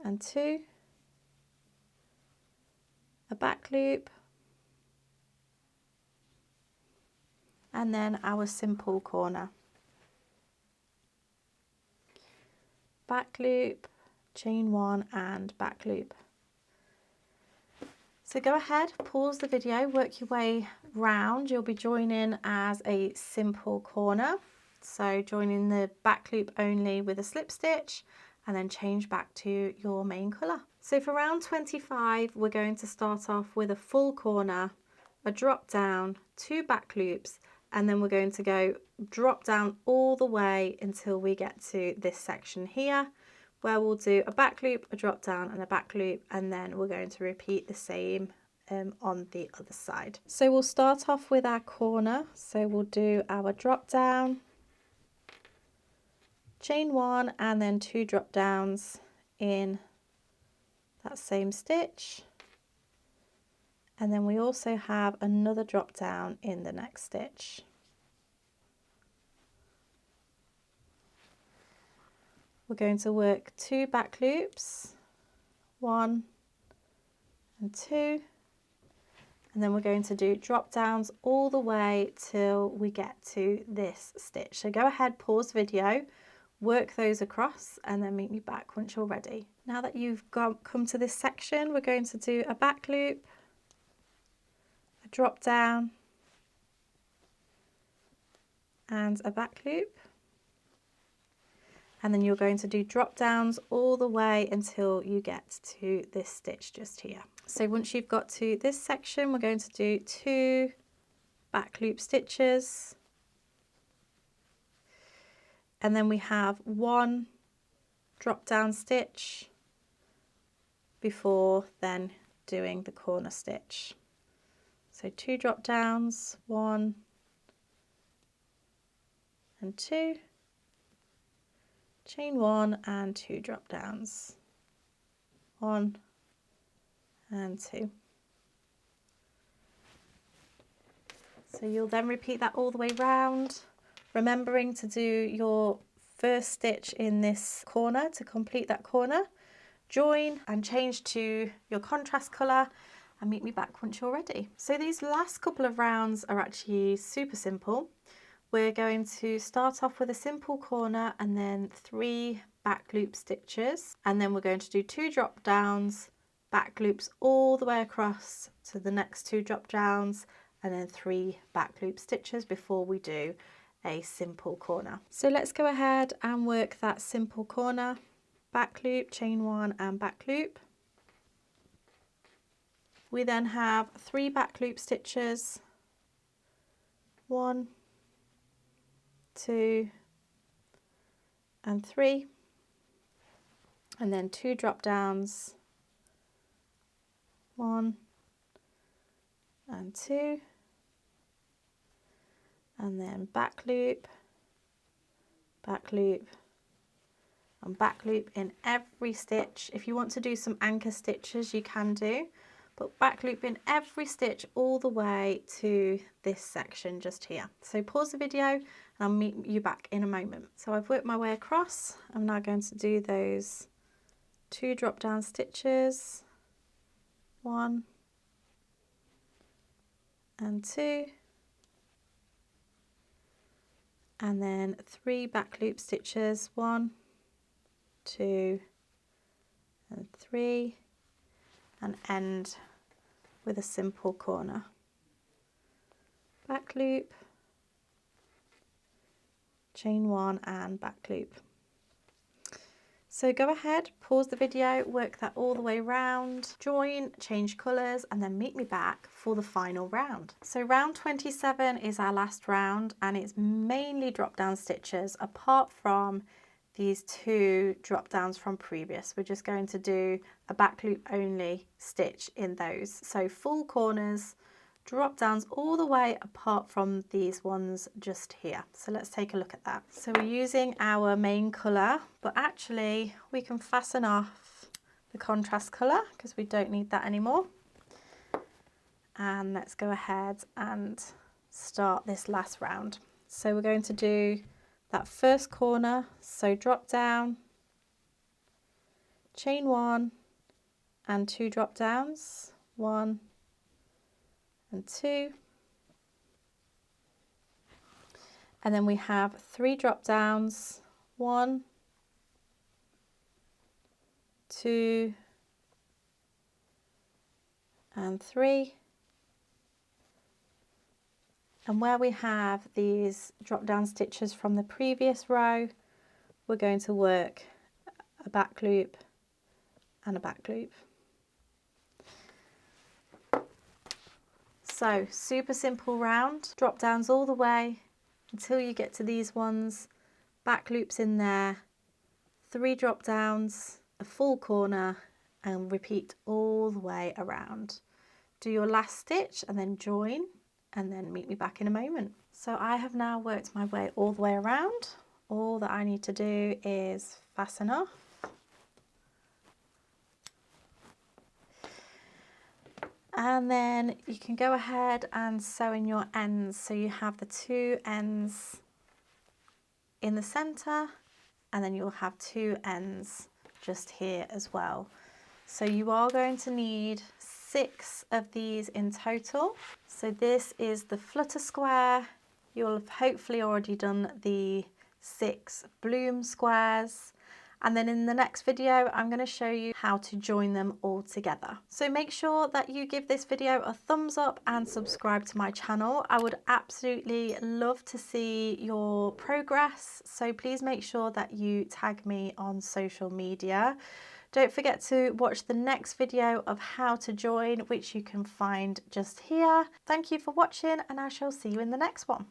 and 2, a back loop, and then our simple corner. Back loop, chain 1 and back loop. So go ahead, pause the video, work your way round. You'll be joining as a simple corner. So joining the back loop only with a slip stitch and then change back to your main colour. So for round 25, we're going to start off with a full corner, a drop down, 2 back loops, and then we're going to go drop down all the way until we get to this section here, where we'll do a back loop, a drop down and a back loop, and then we're going to repeat the same on the other side. So we'll start off with our corner. So we'll do our drop down, chain 1 and then 2 drop downs in that same stitch, and then we also have another drop down in the next stitch. We're going to work 2 back loops, 1 and 2, and then we're going to do drop downs all the way till we get to this stitch. So go ahead, pause video, work those across, and then meet me back once you're ready. Now that you've come to this section, we're going to do a back loop, a drop down and a back loop, and then you're going to do drop downs all the way until you get to this stitch just here. So once you've got to this section, we're going to do 2 back loop stitches, and then we have 1 drop down stitch before then doing the corner stitch. So 2 drop downs, 1 and 2, chain 1 and 2 drop downs, 1 and 2. So you'll then repeat that all the way round, remembering to do your first stitch in this corner to complete that corner. Join and change to your contrast colour and meet me back once you're ready. So these last couple of rounds are actually super simple. We're going to start off with a simple corner and then 3 back loop stitches, and then we're going to do 2 drop downs, back loops all the way across to the next 2 drop downs, and then 3 back loop stitches before we do a simple corner. So let's go ahead and work that simple corner. Back loop, chain 1 and back loop. We then have 3 back loop stitches, 1, 2 and 3, and then 2 drop downs, 1 and 2, and then back loop, and back loop in every stitch. If you want to do some anchor stitches, you can do, but back loop in every stitch all the way to this section just here. So pause the video and I'll meet you back in a moment. So I've worked my way across. I'm now going to do those 2 drop down stitches, 1 and 2, and then 3 back loop stitches, 1, 2 and 3, and end with a simple corner. Back loop, chain 1 and back loop. So go ahead, pause the video, work that all the way round, join, change colours, and then meet me back for the final round. So round 27 is our last round, and it's mainly drop down stitches apart from these 2 drop downs from previous. We're just going to do a back loop only stitch in those. So full corners, drop downs all the way apart from these ones just here. So let's take a look at that. So we're using our main colour, but actually we can fasten off the contrast colour because we don't need that anymore. And let's go ahead and start this last round. So we're going to do that first corner, so drop down, chain 1 and 2 drop downs, 1 and 2, and then we have 3 drop downs, 1, 2 and 3. And where we have these drop down stitches from the previous row, we're going to work a back loop and a back loop. So super simple round, drop downs all the way until you get to these ones, back loops in there, 3 drop downs, a full corner, and repeat all the way around. Do your last stitch and then join, and then meet me back in a moment. So I have now worked my way all the way around. All that I need to do is fasten off. And then you can go ahead and sew in your ends. So you have the 2 ends in the center, and then you'll have 2 ends just here as well. So you are going to need 6 of these in total. So this is the flutter square. You'll have hopefully already done the 6 bloom squares. And then in the next video, I'm going to show you how to join them all together. So make sure that you give this video a thumbs up and subscribe to my channel. I would absolutely love to see your progress. So please make sure that you tag me on social media. Don't forget to watch the next video of how to join, which you can find just here. Thank you for watching, and I shall see you in the next one.